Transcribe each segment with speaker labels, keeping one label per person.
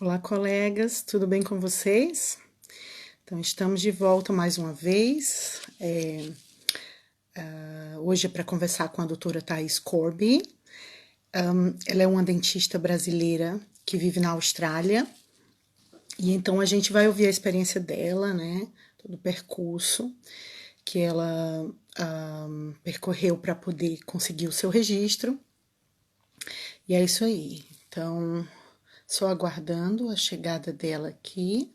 Speaker 1: Olá, colegas, tudo bem com vocês? Então, estamos de volta mais uma vez. Hoje é para conversar com a doutora Thais Corby. Ela é uma dentista brasileira que vive na Austrália. E então a gente vai ouvir a experiência dela, né? Todo o percurso que ela percorreu para poder conseguir o seu registro. E é isso aí. Então, só aguardando a chegada dela aqui,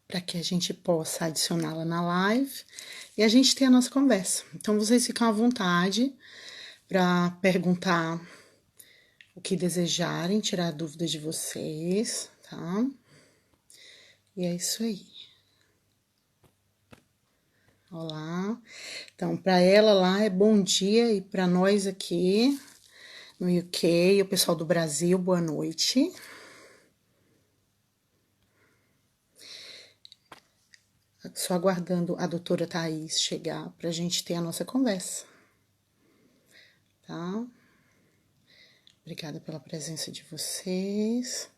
Speaker 1: para que a gente possa adicioná-la na live e a gente ter a nossa conversa. Então, vocês ficam à vontade para perguntar o que desejarem, tirar dúvidas de vocês, tá? E é isso aí. Olá. Então, para ela lá é bom dia e para nós aqui no UK, o pessoal do Brasil, boa noite. Só aguardando a doutora Thais chegar para a gente ter a nossa conversa, tá? Obrigada pela presença de vocês.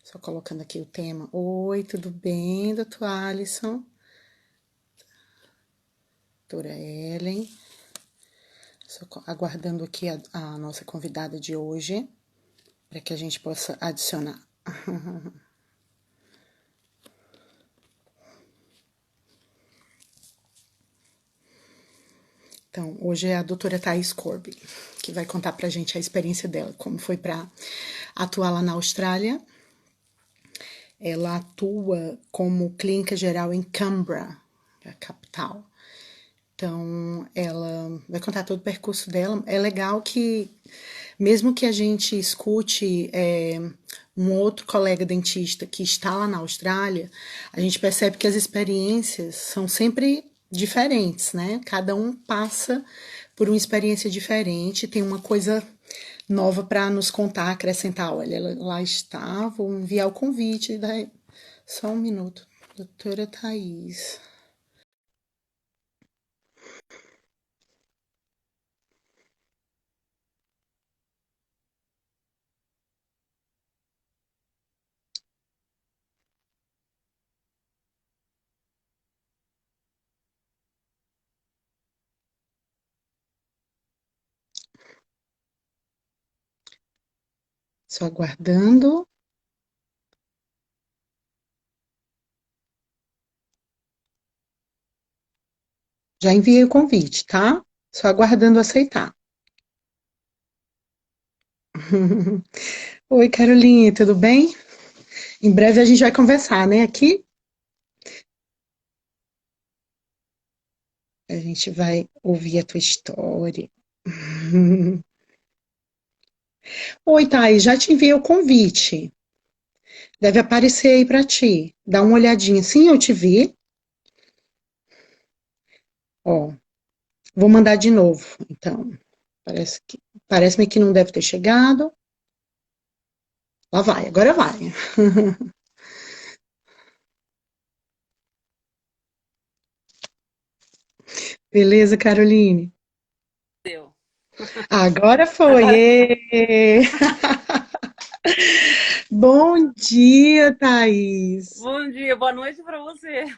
Speaker 1: Só colocando aqui o tema. Oi, tudo bem, doutor Alisson? Doutora Ellen. Só aguardando aqui a nossa convidada de hoje, para que a gente possa adicionar. Então, hoje é a doutora Thais Corby, que vai contar pra gente a experiência dela, como foi para atuar lá na Austrália. Ela atua como clínica geral em Canberra, a capital. Então, ela vai contar todo o percurso dela. É legal que, mesmo que a gente escute um outro colega dentista que está lá na Austrália, a gente percebe que as experiências são sempre diferentes, né? Cada um passa por uma experiência diferente, tem uma coisa nova para nos contar, acrescentar. Olha, ela lá está, vou enviar o convite. Só um minuto. Doutora Thais. Só aguardando. Já enviei o convite, tá? Só aguardando aceitar. Oi, Caroline, tudo bem? Em breve a gente vai conversar, né? Aqui a gente vai ouvir a tua história. Oi, Thaís, já te enviei o convite. Deve aparecer aí pra ti. Dá uma olhadinha. Sim, eu te vi. Ó, vou mandar de novo. Então, parece-me que não deve ter chegado. Lá vai, agora vai. Beleza, Caroline?
Speaker 2: Deu.
Speaker 1: Agora foi.
Speaker 2: Agora,
Speaker 1: Ê! Bom dia, Thaís.
Speaker 2: bom dia, boa noite para você.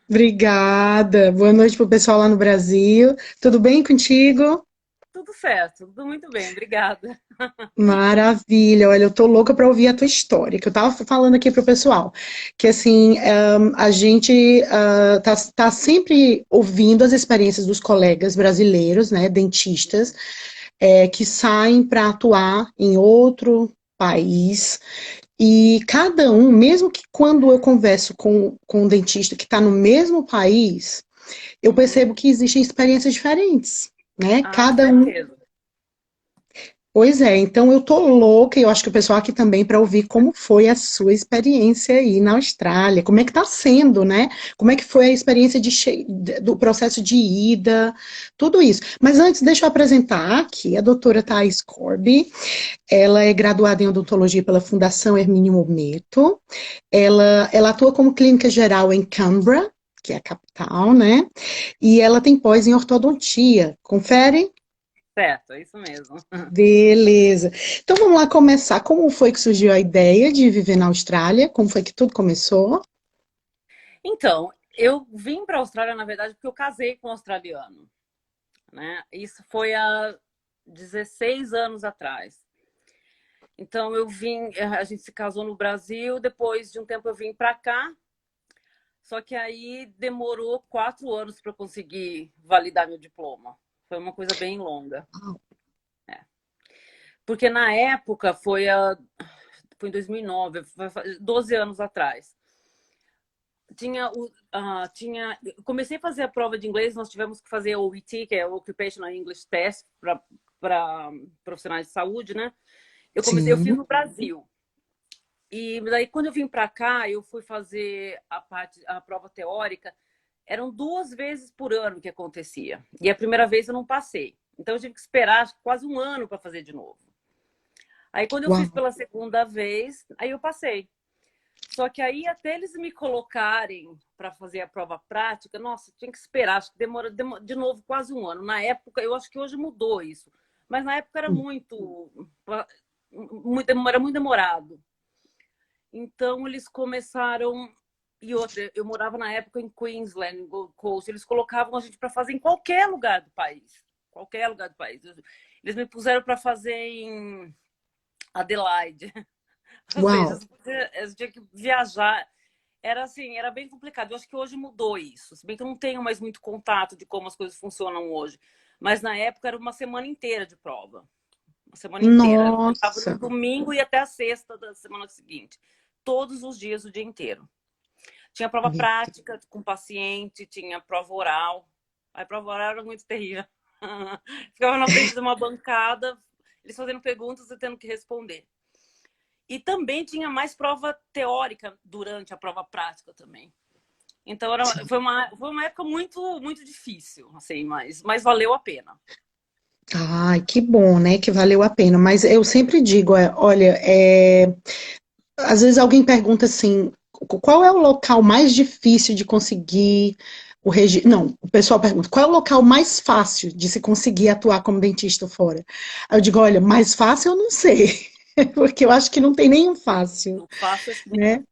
Speaker 1: Obrigada. Boa noite para o pessoal lá no Brasil. Tudo bem contigo?
Speaker 2: Tudo certo, tudo muito bem, obrigada.
Speaker 1: Maravilha. Olha, eu tô louca para ouvir a tua história, que eu tava falando aqui pro pessoal, que assim, a gente tá sempre ouvindo as experiências dos colegas brasileiros, né, dentistas, que saem para atuar em outro país. E cada um, mesmo que quando eu converso com um dentista que está no mesmo país, eu
Speaker 2: Uhum.
Speaker 1: percebo que existem experiências diferentes, né?
Speaker 2: Ah,
Speaker 1: Cada um.
Speaker 2: certeza.
Speaker 1: Pois é, então eu tô louca, e eu acho que o pessoal aqui também, para ouvir como foi a sua experiência aí na Austrália, como é que tá sendo, né? Como é que foi a experiência do processo de ida, tudo isso. Mas antes, deixa eu apresentar aqui a doutora Thais Corby. Ela é graduada em odontologia pela Fundação Hermínio Mometo. Ela atua como clínica geral em Canberra, que é a capital, né? E ela tem pós em ortodontia. Confere?
Speaker 2: Certo, é isso mesmo.
Speaker 1: Beleza. Então vamos lá começar. Como foi que surgiu a ideia de viver na Austrália? Como foi que tudo começou?
Speaker 2: Então, eu vim para a Austrália, na verdade, porque eu casei com um australiano, né? Isso foi há 16 anos atrás. Então, eu vim, a gente se casou no Brasil, depois de um tempo eu vim para cá, só que aí demorou 4 anos para conseguir validar meu diploma. Foi uma coisa bem longa. Porque na época foi em 2009, 12 anos atrás. Comecei a fazer a prova de inglês, nós tivemos que fazer o OET, que é o Occupational English Test para profissionais de saúde, né? Eu fiz
Speaker 1: Sim.
Speaker 2: no Brasil. E daí quando eu vim para cá, eu fui fazer a prova teórica, eram 2 vezes por ano que acontecia. E a primeira vez eu não passei. Então eu tive que esperar quase um ano para fazer de novo. Aí quando eu fiz
Speaker 1: Uau.
Speaker 2: pela segunda vez, aí eu passei. Só que aí, até eles me colocarem para fazer a prova prática, nossa, tinha que esperar, acho que demora de novo quase um ano. Na época, eu acho que hoje mudou isso, mas na época era muito demorado. Então, eles começaram. E outra, eu morava na época em Queensland, em Gold Coast, eles colocavam a gente para fazer em qualquer lugar do país. Qualquer lugar do país. Eles me puseram para fazer em Adelaide. Ou seja,
Speaker 1: Uau.
Speaker 2: você tinha que viajar. Era assim, era bem complicado. Eu acho que hoje mudou isso. Se bem que eu não tenho mais muito contato de como as coisas funcionam hoje. Mas na época era uma semana inteira de prova. Uma semana inteira. Eu começava no
Speaker 1: Nossa.
Speaker 2: domingo e até a sexta da semana seguinte. Todos os dias, o dia inteiro. Tinha prova
Speaker 1: Meu
Speaker 2: prática com paciente, tinha prova oral. A prova oral era muito terrível. Ficava na frente de uma bancada, eles fazendo perguntas e tendo que responder. E também tinha mais prova teórica durante a prova prática também. Então foi uma época muito, muito difícil, assim, mas valeu a pena.
Speaker 1: Ai, que bom, né? Que valeu a pena. Mas eu sempre digo, olha, às vezes alguém pergunta assim, qual é o local mais difícil de conseguir o registro? Não, o pessoal pergunta, qual é o local mais fácil de se conseguir atuar como dentista fora? Aí eu digo, olha, mais fácil eu não sei, porque eu acho que não tem nenhum fácil,
Speaker 2: Não faço assim.
Speaker 1: né?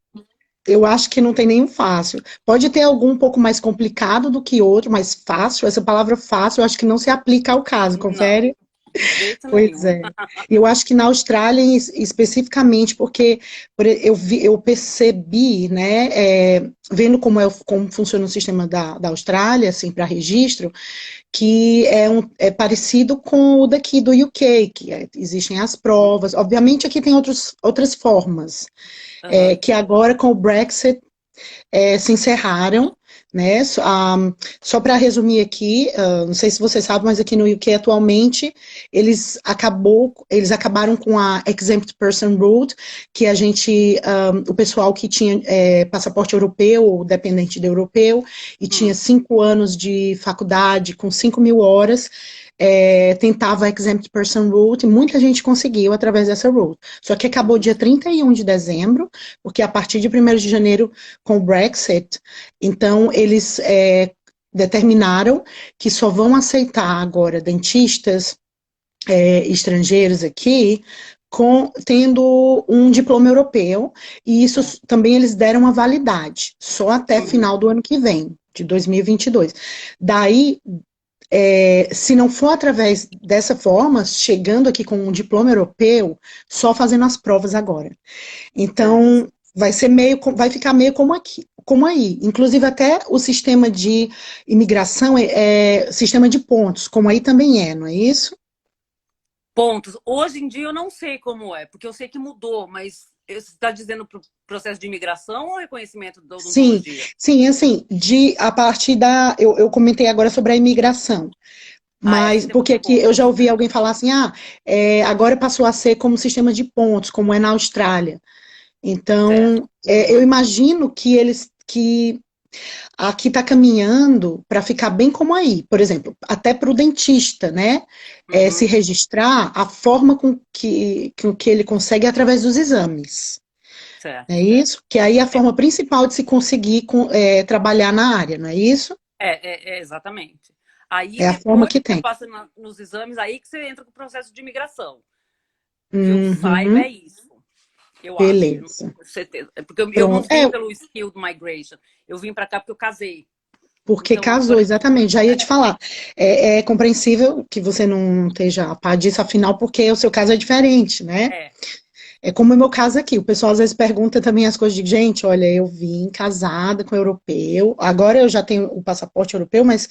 Speaker 1: Eu acho que não tem nenhum fácil. Pode ter algum um pouco mais complicado do que outro, mas fácil, essa palavra fácil, eu acho que não se aplica ao caso,
Speaker 2: Não,
Speaker 1: confere?
Speaker 2: de jeito
Speaker 1: Pois
Speaker 2: nenhum.
Speaker 1: é. E eu acho que na Austrália, especificamente, porque eu percebi, né, vendo como funciona o sistema da Austrália, assim, para registro, que é parecido com o daqui do UK, que existem as provas. Obviamente, aqui tem outras formas,
Speaker 2: Uhum.
Speaker 1: que agora com o Brexit se encerraram, né? Só para resumir aqui, não sei se você sabe, mas aqui no UK atualmente eles acabaram com a Exempt Person Rule, que o pessoal que tinha passaporte europeu ou dependente de europeu e tinha
Speaker 2: Hum.
Speaker 1: 5 anos de faculdade com 5.000 horas, tentava a Exempt Person Rule e muita gente conseguiu através dessa rule. Só que acabou
Speaker 2: Uhum.
Speaker 1: dia 31 de dezembro, porque a partir de 1º de janeiro, com o Brexit, então eles determinaram que só vão aceitar agora dentistas estrangeiros aqui tendo um diploma europeu, e isso também eles deram uma validade, só até
Speaker 2: Uhum.
Speaker 1: final do ano que vem, de 2022. Daí, se não for através dessa forma, chegando aqui com um diploma europeu, só fazendo as provas agora.
Speaker 2: Certo.
Speaker 1: Então, vai ficar meio como aqui, como aí. Inclusive, até o sistema de imigração é sistema de pontos, como aí também não é isso?
Speaker 2: Pontos. Hoje em dia eu não sei como é, porque eu sei que mudou, mas você está dizendo para o processo de imigração ou reconhecimento da
Speaker 1: Sim,
Speaker 2: odontologia?
Speaker 1: sim, assim, a partir eu comentei agora sobre a imigração,
Speaker 2: Ah, é
Speaker 1: mas
Speaker 2: sistema
Speaker 1: porque
Speaker 2: de
Speaker 1: aqui eu já
Speaker 2: pontos.
Speaker 1: ouvi alguém falar assim, agora passou a ser como sistema de pontos, como é na Austrália.
Speaker 2: Certo.
Speaker 1: Então, eu
Speaker 2: Uhum.
Speaker 1: imagino que aqui está caminhando para ficar bem como aí. Por exemplo, até para o dentista, né? Se
Speaker 2: Uhum.
Speaker 1: registrar, a forma com que ele consegue é através dos exames.
Speaker 2: Certo.
Speaker 1: É isso? Que aí é a
Speaker 2: É,
Speaker 1: forma principal de se conseguir trabalhar na área, não é isso?
Speaker 2: é exatamente. Aí,
Speaker 1: É a forma
Speaker 2: depois
Speaker 1: que
Speaker 2: que você
Speaker 1: tem.
Speaker 2: passa nos exames, aí que você entra com o processo de imigração. Que eu saiba
Speaker 1: Uhum,
Speaker 2: é isso, eu acho. Eu não
Speaker 1: beleza.
Speaker 2: tenho certeza. É porque eu não
Speaker 1: Pronto.
Speaker 2: vim pelo skilled migration. Eu vim para cá porque eu casei.
Speaker 1: Porque
Speaker 2: Então,
Speaker 1: casou,
Speaker 2: agora...
Speaker 1: exatamente. Já ia te falar. É compreensível que você não esteja a par disso, afinal, porque o seu caso é diferente, né?
Speaker 2: É,
Speaker 1: É como o meu caso aqui. O pessoal às vezes pergunta também as coisas de, gente, olha, eu vim casada com europeu. Agora eu já tenho o passaporte europeu, mas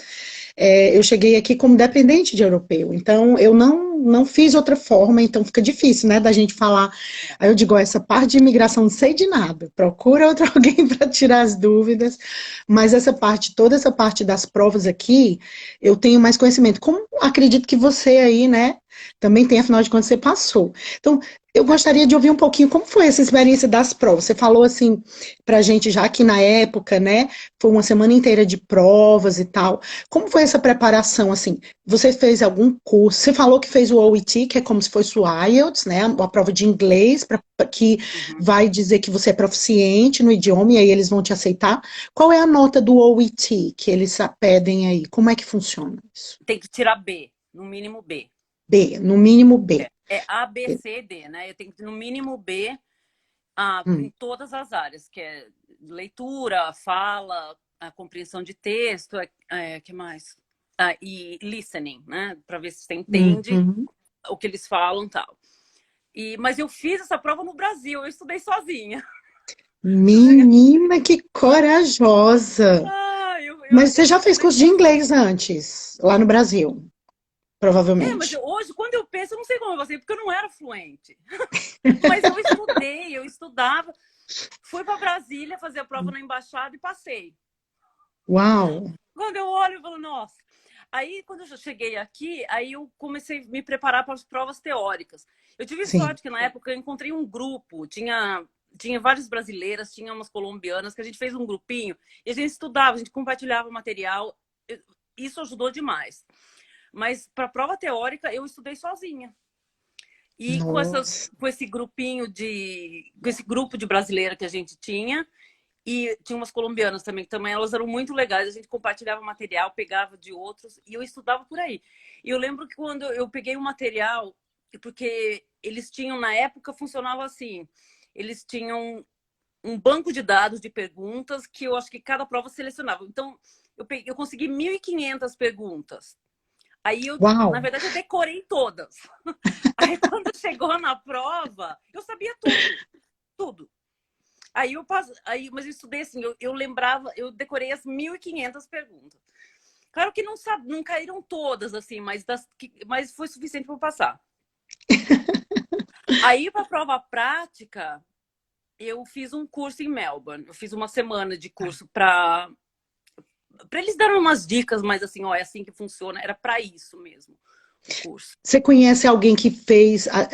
Speaker 1: eu cheguei aqui como dependente de europeu. Então, eu não fiz outra forma, então fica difícil, né, da gente falar. Aí eu digo, ó, essa parte de imigração não sei de nada. Procura outro alguém para tirar as dúvidas. Mas essa parte, toda essa parte das provas aqui, eu tenho mais conhecimento. Como acredito que você aí, né, também tem, afinal de contas, você passou. Então, eu gostaria de ouvir um pouquinho como foi essa experiência das provas. Você falou assim pra gente já que na época, né, foi uma semana inteira de provas e tal. Como foi essa preparação assim? Você fez algum curso? Você falou que fez o OET, que é como se fosse o IELTS, né, a prova de inglês que
Speaker 2: uhum.
Speaker 1: vai dizer que você é proficiente no idioma e aí eles vão te aceitar. Qual é a nota do OET que eles pedem aí? Como é que funciona isso?
Speaker 2: Tem que tirar B, no mínimo B.
Speaker 1: B, no mínimo B.
Speaker 2: É A, B, C, D, né? Eu tenho que ter no mínimo B em
Speaker 1: Hum,
Speaker 2: todas as áreas, que é leitura, fala, a compreensão de texto, que mais? E listening, né? Para ver se você entende
Speaker 1: uhum.
Speaker 2: o que eles falam e tal. Mas eu fiz essa prova no Brasil, eu estudei sozinha.
Speaker 1: Menina, que corajosa! Mas você já fez
Speaker 2: Estudei
Speaker 1: curso de
Speaker 2: sozinha.
Speaker 1: inglês antes, lá no Brasil,
Speaker 2: Mas
Speaker 1: provavelmente.
Speaker 2: hoje, quando eu penso, eu não sei como você, porque eu não era fluente. Mas eu estudei, eu estudava. Fui para Brasília fazer a prova na embaixada e passei.
Speaker 1: Uau!
Speaker 2: Quando eu olho, eu falo, nossa. Aí, quando eu cheguei aqui, aí eu comecei a me preparar para as provas teóricas. Eu tive
Speaker 1: Sim.
Speaker 2: sorte que na época eu encontrei um grupo, tinha várias brasileiras, tinha umas colombianas, que a gente fez um grupinho e a gente estudava, a gente compartilhava material. Isso ajudou demais. Mas para a prova teórica, eu estudei sozinha. E
Speaker 1: Nossa.
Speaker 2: com esse com esse grupo de brasileira que a gente tinha, e tinha umas colombianas também elas eram muito legais, a gente compartilhava material, pegava de outros, e eu estudava por aí. E eu lembro que quando eu peguei o material, porque eles tinham, na época, funcionava assim, eles tinham um banco de dados de perguntas que eu acho que cada prova selecionava. Então, eu consegui 1.500 perguntas. Aí na
Speaker 1: Uau!
Speaker 2: verdade, eu decorei todas. Aí quando chegou na prova, eu sabia tudo, tudo. Mas eu estudei assim, eu lembrava, eu decorei as 1.500 perguntas. Claro que não caíram todas, assim, mas foi suficiente para passar. Aí, para a prova prática, eu fiz um curso em Melbourne. Eu fiz uma semana de curso para eles darem umas dicas, mas assim, ó, é assim que funciona. Era para isso mesmo, o curso.
Speaker 1: Você conhece alguém que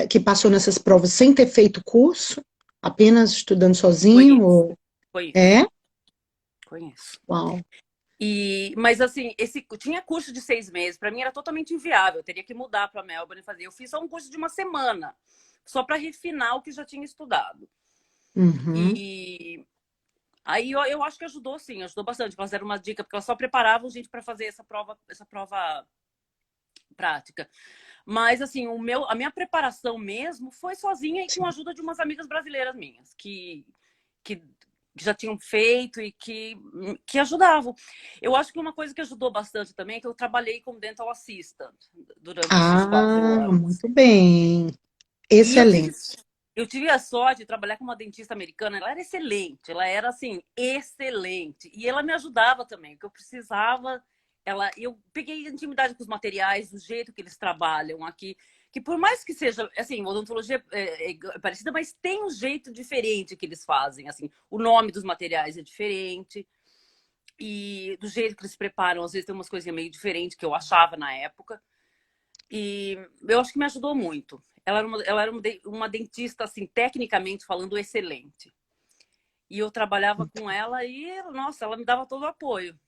Speaker 1: que passou nessas provas sem ter feito curso? Apenas estudando sozinho?
Speaker 2: Conheço,
Speaker 1: Ou...
Speaker 2: conheço,
Speaker 1: É?
Speaker 2: conheço.
Speaker 1: Uau!
Speaker 2: Mas assim, tinha curso de 6 meses, para mim era totalmente inviável, eu teria que mudar para Melbourne e fazer. Eu fiz só um curso de uma semana, só para refinar o que já tinha estudado.
Speaker 1: Uhum.
Speaker 2: E aí eu acho que ajudou, sim, ajudou bastante. Elas deram uma dica, porque elas só preparavam gente para fazer essa prova prática. Mas assim, a minha preparação mesmo foi sozinha e com a
Speaker 1: Sim.
Speaker 2: ajuda de umas amigas brasileiras minhas, que já tinham feito e que ajudavam. Eu acho que uma coisa que ajudou bastante também é que eu trabalhei como dental assistant durante esses 4 anos.
Speaker 1: Muito bem.
Speaker 2: E
Speaker 1: Excelente.
Speaker 2: eu tive a sorte de trabalhar com uma dentista americana. Ela era excelente, ela era assim, excelente. E ela me ajudava também, porque eu precisava. Eu peguei intimidade com os materiais, do jeito que eles trabalham aqui. Que por mais que seja, assim, odontologia é parecida, mas tem um jeito diferente que eles fazem. Assim, o nome dos materiais é diferente. E do jeito que eles preparam, às vezes tem umas coisinhas meio diferentes que eu achava na época. E eu acho que me ajudou muito. Ela era uma dentista, assim, tecnicamente falando, excelente. E eu trabalhava com ela e, nossa, ela me dava todo o apoio.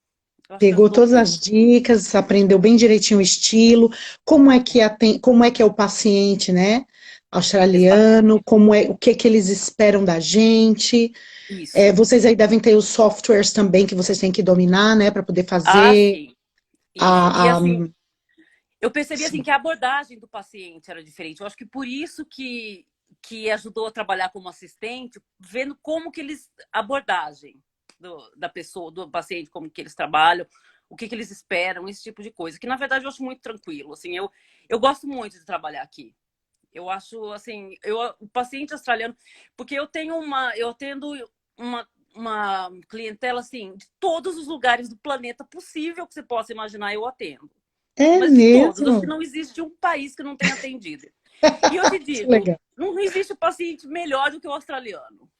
Speaker 2: Eu acho que
Speaker 1: Pegou
Speaker 2: ajudou
Speaker 1: todas
Speaker 2: muito.
Speaker 1: as dicas, aprendeu bem direitinho o estilo, como é que é o paciente, né? Australiano,
Speaker 2: Exatamente.
Speaker 1: como é, o que que eles esperam da gente.
Speaker 2: Isso.
Speaker 1: Vocês aí devem ter os softwares também que vocês têm que dominar, né, para poder
Speaker 2: Ah,
Speaker 1: fazer.
Speaker 2: sim. E
Speaker 1: A, a,
Speaker 2: assim, eu percebi assim
Speaker 1: sim.
Speaker 2: que a abordagem do paciente era diferente. Eu acho que por isso que ajudou a trabalhar como assistente, vendo como que eles abordagem da pessoa, do paciente, como que eles trabalham, o que eles esperam, esse tipo de coisa. Que na verdade eu acho muito tranquilo. Assim, eu gosto muito de trabalhar aqui. Eu acho assim, o paciente australiano, porque eu atendo uma clientela assim de todos os lugares do planeta possível que você possa imaginar, eu atendo.
Speaker 1: É
Speaker 2: Mas de todos, acho que
Speaker 1: mesmo?
Speaker 2: não existe um país que não tenha atendido. E eu te
Speaker 1: Que
Speaker 2: digo,
Speaker 1: legal.
Speaker 2: não existe paciente melhor do que o australiano.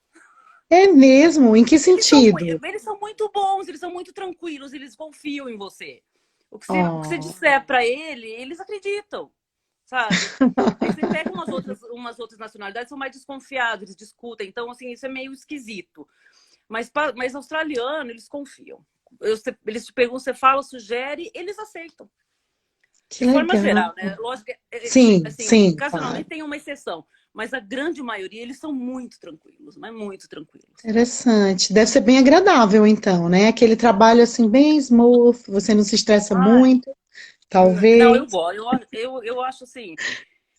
Speaker 1: É mesmo? Em que sentido?
Speaker 2: Eles são muito bons, eles são muito tranquilos, eles confiam em você. O que você
Speaker 1: Oh,
Speaker 2: disser para eles acreditam, sabe? Aí você pega umas outras nacionalidades, são mais desconfiados, eles discutem. Então, assim, isso é meio esquisito. Mas australiano, eles confiam. Eles te perguntam, você fala, sugere, eles aceitam.
Speaker 1: que
Speaker 2: De forma
Speaker 1: legal.
Speaker 2: geral, né? Lógico que,
Speaker 1: Sim,
Speaker 2: assim,
Speaker 1: sim,
Speaker 2: ocasionalmente
Speaker 1: claro.
Speaker 2: tem uma exceção, mas a grande maioria, eles são muito tranquilos, mas muito tranquilos.
Speaker 1: Interessante. Deve ser bem agradável, então, né? Aquele trabalho assim, bem smooth, você não se estressa
Speaker 2: Ah,
Speaker 1: muito,
Speaker 2: não,
Speaker 1: talvez.
Speaker 2: eu gosto, eu acho assim.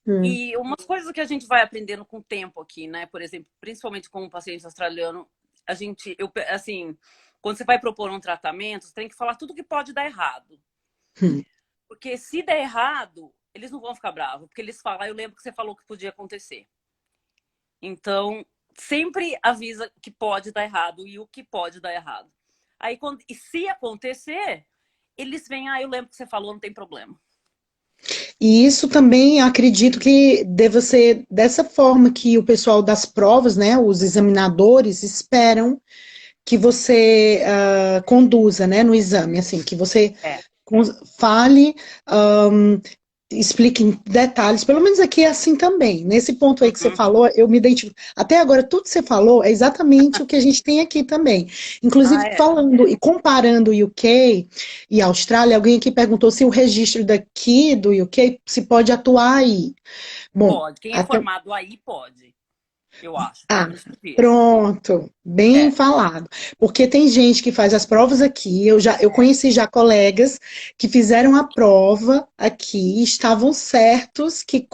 Speaker 1: Hum,
Speaker 2: E umas coisas que a gente vai aprendendo com o tempo aqui, né? Por exemplo, principalmente com o paciente australiano, assim, quando você vai propor um tratamento, você tem que falar tudo que pode dar errado.
Speaker 1: hum.
Speaker 2: Porque se der errado, eles não vão ficar bravos, porque eles falam, eu lembro que você falou que podia acontecer. Então, sempre avisa que pode dar errado e o que pode dar errado. Aí, e se acontecer, eles vêm, eu lembro que você falou, não tem problema.
Speaker 1: E isso também acredito que deva ser dessa forma que o pessoal das provas, né, os examinadores esperam que você conduza, né, no exame, assim, que você
Speaker 2: É.
Speaker 1: fale, um, explique em detalhes, pelo menos aqui é assim também. Nesse ponto aí que você
Speaker 2: Uhum.
Speaker 1: falou, eu me identifico. Até agora, tudo que você falou é exatamente o que a gente tem aqui também. Inclusive,
Speaker 2: Ah, é.
Speaker 1: falando e comparando o UK e a Austrália, alguém aqui perguntou se o registro daqui do UK se pode atuar aí. Bom,
Speaker 2: Pode. Quem é
Speaker 1: até.
Speaker 2: formado aí pode, eu acho. Pelo
Speaker 1: Ah,
Speaker 2: menos podia.
Speaker 1: pronto, bem
Speaker 2: É.
Speaker 1: falado. Porque tem gente que faz as provas aqui, eu
Speaker 2: É.
Speaker 1: conheci já colegas que fizeram a prova aqui, estavam certos que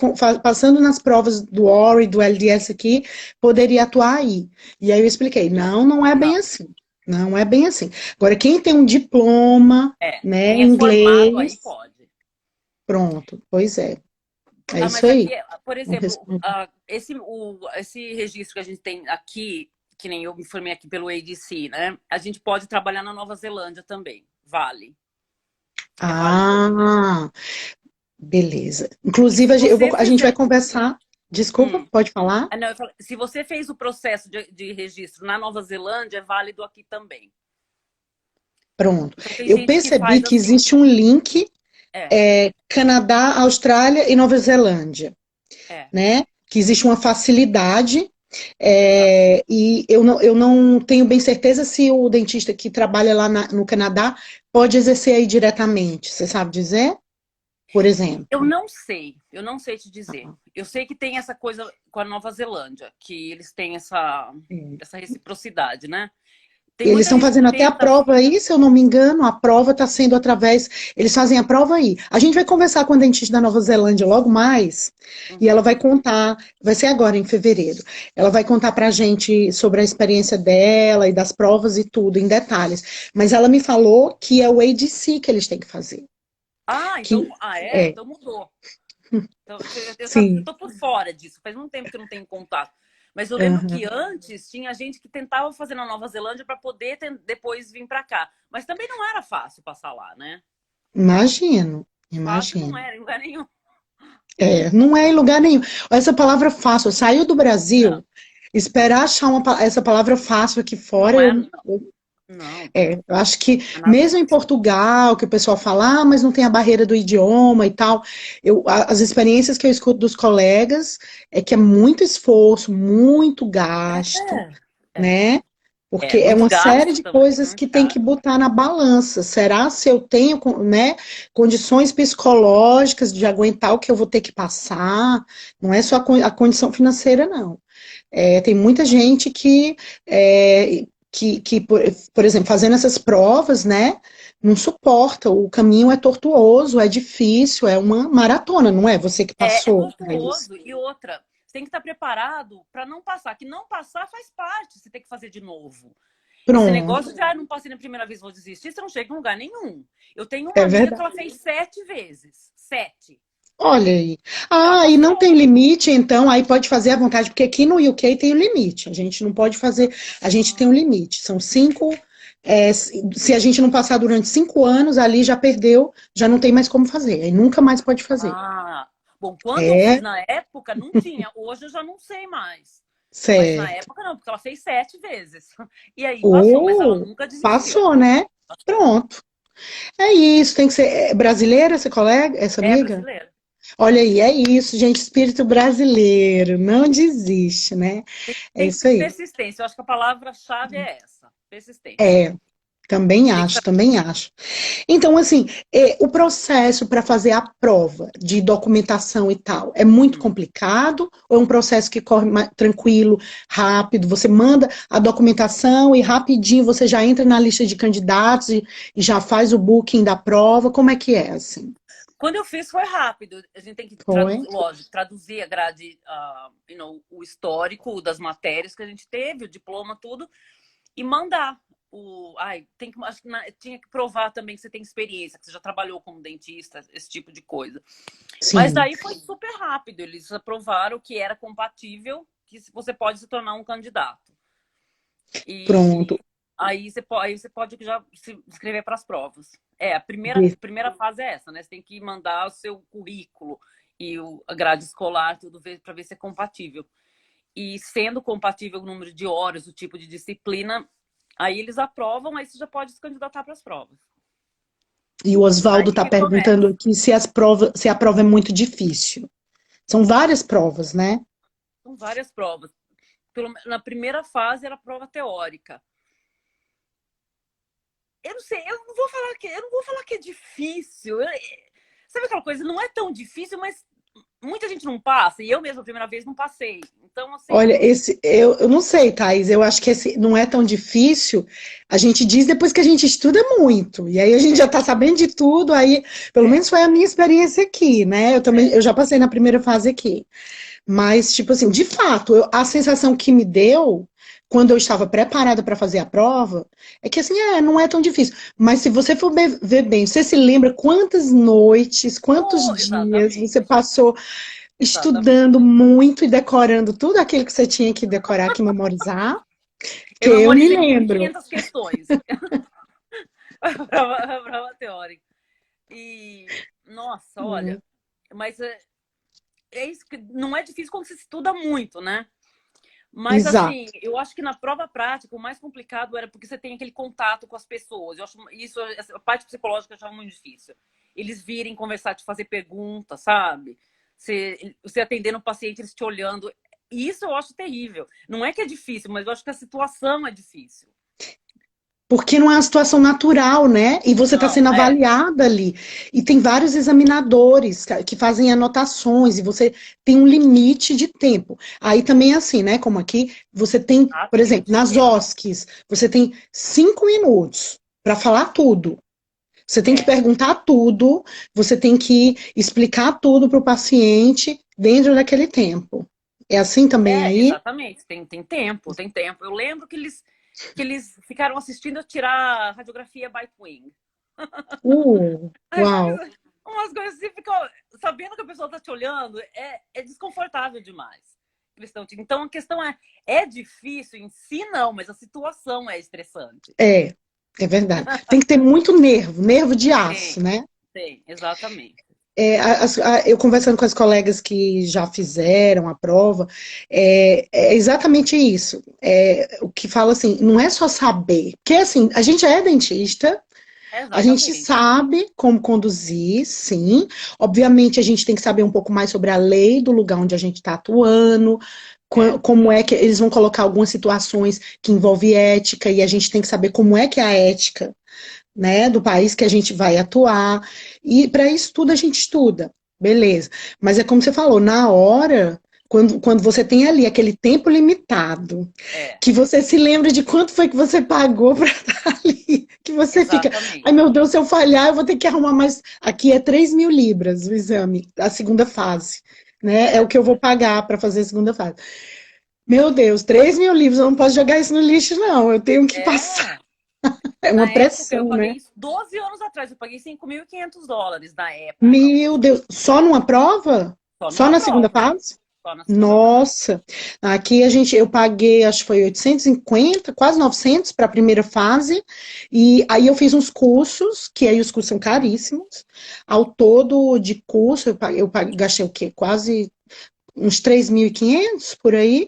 Speaker 1: passando nas provas do ORI, do LDS aqui, poderia atuar aí. E aí eu expliquei, não, não é bem
Speaker 2: Não.
Speaker 1: assim. Não é bem assim. Agora, quem tem um diploma,
Speaker 2: É.
Speaker 1: né,
Speaker 2: Quem
Speaker 1: em
Speaker 2: é formado aí
Speaker 1: inglês,
Speaker 2: pode.
Speaker 1: pronto, pois é. É isso
Speaker 2: Mas
Speaker 1: aí.
Speaker 2: aqui, por
Speaker 1: Vamos
Speaker 2: exemplo,
Speaker 1: responder.
Speaker 2: esse registro que a gente tem aqui, que nem eu me formei aqui pelo ADC, né? A gente pode trabalhar na Nova Zelândia também. Vale. É válido aqui.
Speaker 1: Ah, beleza.
Speaker 2: E
Speaker 1: Inclusive,
Speaker 2: se você
Speaker 1: a gente vai
Speaker 2: fizer.
Speaker 1: conversar. Desculpa,
Speaker 2: Hum.
Speaker 1: pode falar?
Speaker 2: Se você fez o processo de registro na Nova Zelândia, é válido aqui também.
Speaker 1: Pronto.
Speaker 2: Então tem
Speaker 1: Eu
Speaker 2: gente que
Speaker 1: percebi
Speaker 2: faz
Speaker 1: que
Speaker 2: assim.
Speaker 1: existe um link,
Speaker 2: É,
Speaker 1: Canadá, Austrália e Nova Zelândia,
Speaker 2: é,
Speaker 1: né? Que existe uma facilidade,
Speaker 2: exato.
Speaker 1: e eu não tenho bem certeza se o dentista que trabalha lá no Canadá pode exercer aí diretamente. Você sabe dizer? Por exemplo.
Speaker 2: Eu não sei te dizer. Eu sei que tem essa coisa com a Nova Zelândia, que eles têm essa reciprocidade, né? Tem
Speaker 1: Eles
Speaker 2: muita
Speaker 1: estão
Speaker 2: gente que
Speaker 1: fazendo até a
Speaker 2: tenta.
Speaker 1: prova aí, se eu não me engano, a prova está sendo através. Eles fazem a prova aí. A gente vai conversar com a dentista da Nova Zelândia logo mais, e ela
Speaker 2: Uhum.
Speaker 1: vai contar, vai ser agora em fevereiro. Ela vai contar para a gente sobre a experiência dela e das provas e tudo, em detalhes. Mas ela me falou que é o ADC que eles têm que fazer. Que é,
Speaker 2: Então mudou. Então, eu
Speaker 1: sim.
Speaker 2: tô por fora disso. Faz muito tempo que eu não tenho contato. Mas eu lembro que
Speaker 1: Aham.
Speaker 2: antes tinha gente que tentava fazer na Nova Zelândia para poder depois vir para cá. Mas também não era fácil passar lá, né?
Speaker 1: Imagino,
Speaker 2: Fácil não
Speaker 1: imagino.
Speaker 2: era em lugar nenhum.
Speaker 1: É, não é em lugar nenhum. Essa palavra fácil, saiu do
Speaker 2: Não,
Speaker 1: Brasil, esperar achar essa palavra fácil aqui fora,
Speaker 2: não é, não. Não,
Speaker 1: eu acho que
Speaker 2: não é nada
Speaker 1: mesmo em
Speaker 2: fácil.
Speaker 1: Portugal, que o pessoal fala, mas não tem a barreira do idioma e tal, as experiências que eu escuto dos colegas é que é muito esforço, muito gasto,
Speaker 2: É,
Speaker 1: né? Porque
Speaker 2: é
Speaker 1: é
Speaker 2: muito
Speaker 1: uma série
Speaker 2: gasto
Speaker 1: de
Speaker 2: também,
Speaker 1: coisas
Speaker 2: muito
Speaker 1: que tem que
Speaker 2: caro.
Speaker 1: botar na balança. Será se eu tenho, né, condições psicológicas de aguentar o que eu vou ter que passar? Não é só a condição financeira, não. Tem muita gente que por exemplo, fazendo essas provas, né, não suporta, o caminho é tortuoso, é difícil, é uma maratona, não é? Você que
Speaker 2: É
Speaker 1: passou por isso.
Speaker 2: tortuoso. E outra, você tem que estar preparado para não passar. Que não passar faz parte, você tem que fazer de novo. Esse
Speaker 1: Pronto,
Speaker 2: negócio de, não passei na primeira vez, vou desistir, você não chega em lugar nenhum. Eu tenho uma
Speaker 1: é
Speaker 2: amiga que
Speaker 1: verdade.
Speaker 2: ela fez 7 vezes. 7.
Speaker 1: Olha aí.
Speaker 2: E ela
Speaker 1: Ah, e não tem
Speaker 2: passou.
Speaker 1: limite, então aí pode fazer à vontade, porque aqui no UK tem o limite. A gente não pode fazer, a gente tem um limite. São 5. Se a gente não passar durante 5 anos, ali já perdeu, já não tem mais como fazer. Aí nunca mais pode fazer.
Speaker 2: Bom, quando eu fiz
Speaker 1: É,
Speaker 2: na época, não tinha. Hoje eu já não sei mais. Mas na
Speaker 1: certo.
Speaker 2: época não, porque ela fez 7 vezes. E aí passou, mas ela
Speaker 1: Ou
Speaker 2: nunca desistiu.
Speaker 1: passou, né? Pronto. É isso, tem que ser brasileira, essa colega, essa
Speaker 2: É
Speaker 1: amiga?
Speaker 2: brasileira.
Speaker 1: Olha aí, é isso, gente, espírito brasileiro, não desiste, né? É
Speaker 2: Tem que
Speaker 1: isso
Speaker 2: ter
Speaker 1: aí.
Speaker 2: persistência. Eu acho que a palavra-chave é essa: persistência.
Speaker 1: É, também
Speaker 2: Tem que
Speaker 1: acho,
Speaker 2: saber.
Speaker 1: também acho. Então, assim, o processo para fazer a prova de documentação e tal é muito complicado ou é um processo que corre tranquilo, rápido? Você manda a documentação e rapidinho você já entra na lista de candidatos e já faz o booking da prova? Como é que é, assim?
Speaker 2: Quando eu fiz foi rápido. A gente tem que
Speaker 1: Foi?
Speaker 2: traduzir, lógico, traduzir a grade, o histórico das matérias que a gente teve, o diploma, tudo, e mandar. Acho que tinha que provar também que você tem experiência, que você já trabalhou como dentista, esse tipo de coisa. Mas
Speaker 1: Sim,
Speaker 2: daí foi super rápido. Eles aprovaram que era compatível, que você pode se tornar um candidato. E
Speaker 1: pronto.
Speaker 2: aí você pode já se inscrever para as provas. A primeira fase é essa, né? Você tem que mandar o seu currículo e a grade escolar, tudo para ver se é compatível. E sendo compatível o número de horas, o tipo de disciplina, aí eles aprovam, aí você já pode se candidatar para as provas.
Speaker 1: E o Oswaldo
Speaker 2: Aí
Speaker 1: está
Speaker 2: que
Speaker 1: perguntando
Speaker 2: começa.
Speaker 1: aqui se a prova é muito difícil. São várias provas, né?
Speaker 2: São várias provas. Na primeira fase era prova teórica. Eu não sei, eu não vou falar que é difícil. Sabe aquela coisa? Não é tão difícil, mas muita gente não passa. E eu mesma, a primeira vez, não passei. Então, assim,
Speaker 1: Olha, eu não sei, Thaís, eu acho que esse não é tão difícil. A gente diz depois que a gente estuda muito. E aí a gente já
Speaker 2: é,
Speaker 1: está sabendo de tudo, aí, pelo
Speaker 2: é,
Speaker 1: menos foi a minha experiência aqui, né? Eu também,
Speaker 2: é.
Speaker 1: eu já passei na primeira fase aqui. Mas, tipo assim, de fato, a sensação que me deu quando eu estava preparada para fazer a prova é que, assim, não é tão difícil. Mas se você for ver bem, você se lembra quantas noites, quantos
Speaker 2: Oh,
Speaker 1: dias você
Speaker 2: exatamente.
Speaker 1: passou
Speaker 2: Exatamente.
Speaker 1: estudando muito e decorando tudo aquilo que você tinha que decorar, que memorizar? Que
Speaker 2: Eu
Speaker 1: eu me
Speaker 2: memorizei mil e
Speaker 1: lembro.
Speaker 2: quinhentas questões. Prova teórica. E, nossa, olha, mas é isso que não é difícil quando se estuda muito, né? Mas,
Speaker 1: Exato.
Speaker 2: assim, eu acho que na prova prática o mais complicado era porque você tem aquele contato com as pessoas. Eu acho isso, essa parte psicológica eu achava muito difícil. Eles virem conversar, te fazer perguntas, sabe? Você atendendo o paciente, eles te olhando. Isso eu acho terrível. Não é que é difícil, mas eu acho que a situação é difícil.
Speaker 1: Porque não é uma situação natural, né? E você está
Speaker 2: Não,
Speaker 1: sendo avaliada ali. E tem vários examinadores que fazem anotações, e você tem um limite de tempo. Aí também é assim, né? Como aqui, você tem, por
Speaker 2: tem
Speaker 1: exemplo,
Speaker 2: limite de
Speaker 1: nas
Speaker 2: tempo.
Speaker 1: OSCs, você tem 5 minutos para falar tudo. Você tem que
Speaker 2: É,
Speaker 1: perguntar tudo, você tem que explicar tudo para o paciente dentro daquele tempo. É assim também aí?
Speaker 2: exatamente. Tem tempo, tem tempo. Eu lembro que eles ficaram assistindo eu tirar radiografia by twin. Aí
Speaker 1: Uau.
Speaker 2: umas coisas assim, ficam sabendo que a pessoa está te olhando, é desconfortável demais. Então a questão é difícil em si, não, mas a situação é estressante.
Speaker 1: É, é verdade. Tem que ter muito nervo, nervo de aço,
Speaker 2: Tem,
Speaker 1: né?
Speaker 2: tem, exatamente.
Speaker 1: Eu conversando com as colegas que já fizeram a prova, é exatamente isso. O que fala assim, não é só saber, porque assim, a gente é dentista, a gente
Speaker 2: Exatamente.
Speaker 1: sabe como conduzir, sim. Obviamente, a gente tem que saber um pouco mais sobre a lei do lugar onde a gente está atuando,
Speaker 2: É,
Speaker 1: como é que eles vão colocar algumas situações que envolvem ética, e a gente tem que saber como é que é a ética, né, do país que a gente vai atuar. E para isso tudo a gente estuda, beleza. Mas é como você falou, na hora quando você tem ali aquele tempo limitado,
Speaker 2: É,
Speaker 1: que você se lembra de quanto foi que você pagou para estar ali, que você fica, ai
Speaker 2: exatamente.
Speaker 1: meu Deus, se eu falhar, eu vou ter que arrumar mais. Aqui é 3.000 libras o exame, a segunda fase, né? É o
Speaker 2: É,
Speaker 1: que eu vou pagar para fazer a segunda fase. Meu Deus, 3.000 libras, eu não posso jogar isso no lixo, não. Eu tenho que passar.
Speaker 2: é.
Speaker 1: É uma
Speaker 2: Na época, eu
Speaker 1: pressão,
Speaker 2: paguei
Speaker 1: né?
Speaker 2: isso 12 anos atrás, eu paguei US$ 5.500 na época,
Speaker 1: Meu Deus, só numa prova?
Speaker 2: só
Speaker 1: Só
Speaker 2: numa
Speaker 1: na segunda
Speaker 2: prova,
Speaker 1: fase?
Speaker 2: só na segunda fase.
Speaker 1: Nossa, aqui eu paguei, acho que foi 850, quase 900 para a primeira fase, e aí eu fiz uns cursos, que aí os cursos são caríssimos, ao todo de curso gastei o quê? Quase uns 3.500 por aí,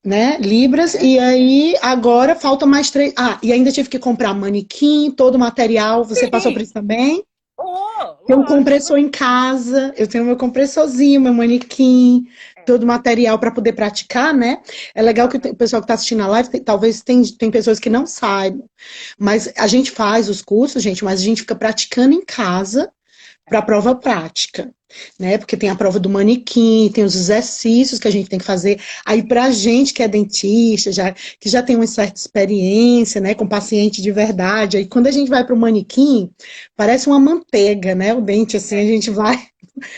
Speaker 1: né, libras,
Speaker 2: É.
Speaker 1: e aí agora falta mais três, e ainda tive que comprar manequim, todo o material, você passou por
Speaker 2: Sim,
Speaker 1: isso também?
Speaker 2: oh,
Speaker 1: Tem um
Speaker 2: lógico.
Speaker 1: compressor em casa, eu tenho meu compressorzinho, meu manequim,
Speaker 2: É,
Speaker 1: todo o material para poder praticar, né? É legal que o
Speaker 2: exatamente.
Speaker 1: pessoal que está assistindo a live, talvez tem pessoas que não saibam, mas a gente faz os cursos, gente, mas a gente fica praticando em casa para a
Speaker 2: É,
Speaker 1: prova prática, né? Porque tem a prova do manequim, tem os exercícios que a gente tem que fazer. Aí, para a gente que é dentista, que já tem uma certa experiência, né, com paciente de verdade, aí quando a gente vai para o manequim, parece uma manteiga, né? O dente, assim, a
Speaker 2: é,
Speaker 1: gente vai.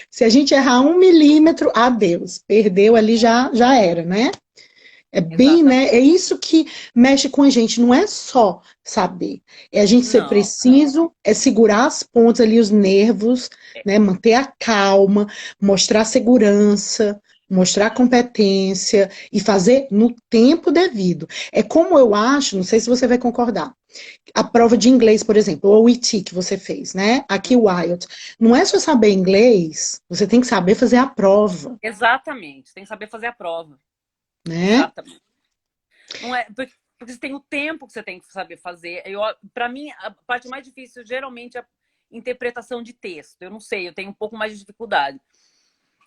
Speaker 1: Se a gente errar 1 milímetro, adeus, perdeu ali, já era, né? É bem, né?
Speaker 2: exatamente.
Speaker 1: É isso que mexe com a gente, não é só saber, é a gente ser
Speaker 2: Não,
Speaker 1: preciso, é segurar as pontas ali, os nervos,
Speaker 2: é,
Speaker 1: né? Manter a calma, mostrar segurança, mostrar competência e fazer no tempo devido. É como eu acho, não sei se você vai concordar, a prova de inglês, por exemplo, ou o IT que você fez, né? Aqui o
Speaker 2: uhum.
Speaker 1: IELTS. Não é só saber inglês, você tem que saber fazer a prova,
Speaker 2: Exatamente. Tem que saber fazer a prova.
Speaker 1: né?
Speaker 2: Exatamente. Não é porque você tem o tempo que você tem que saber fazer. Para mim, a parte mais difícil geralmente é a interpretação de texto. Eu não sei, eu tenho um pouco mais de dificuldade.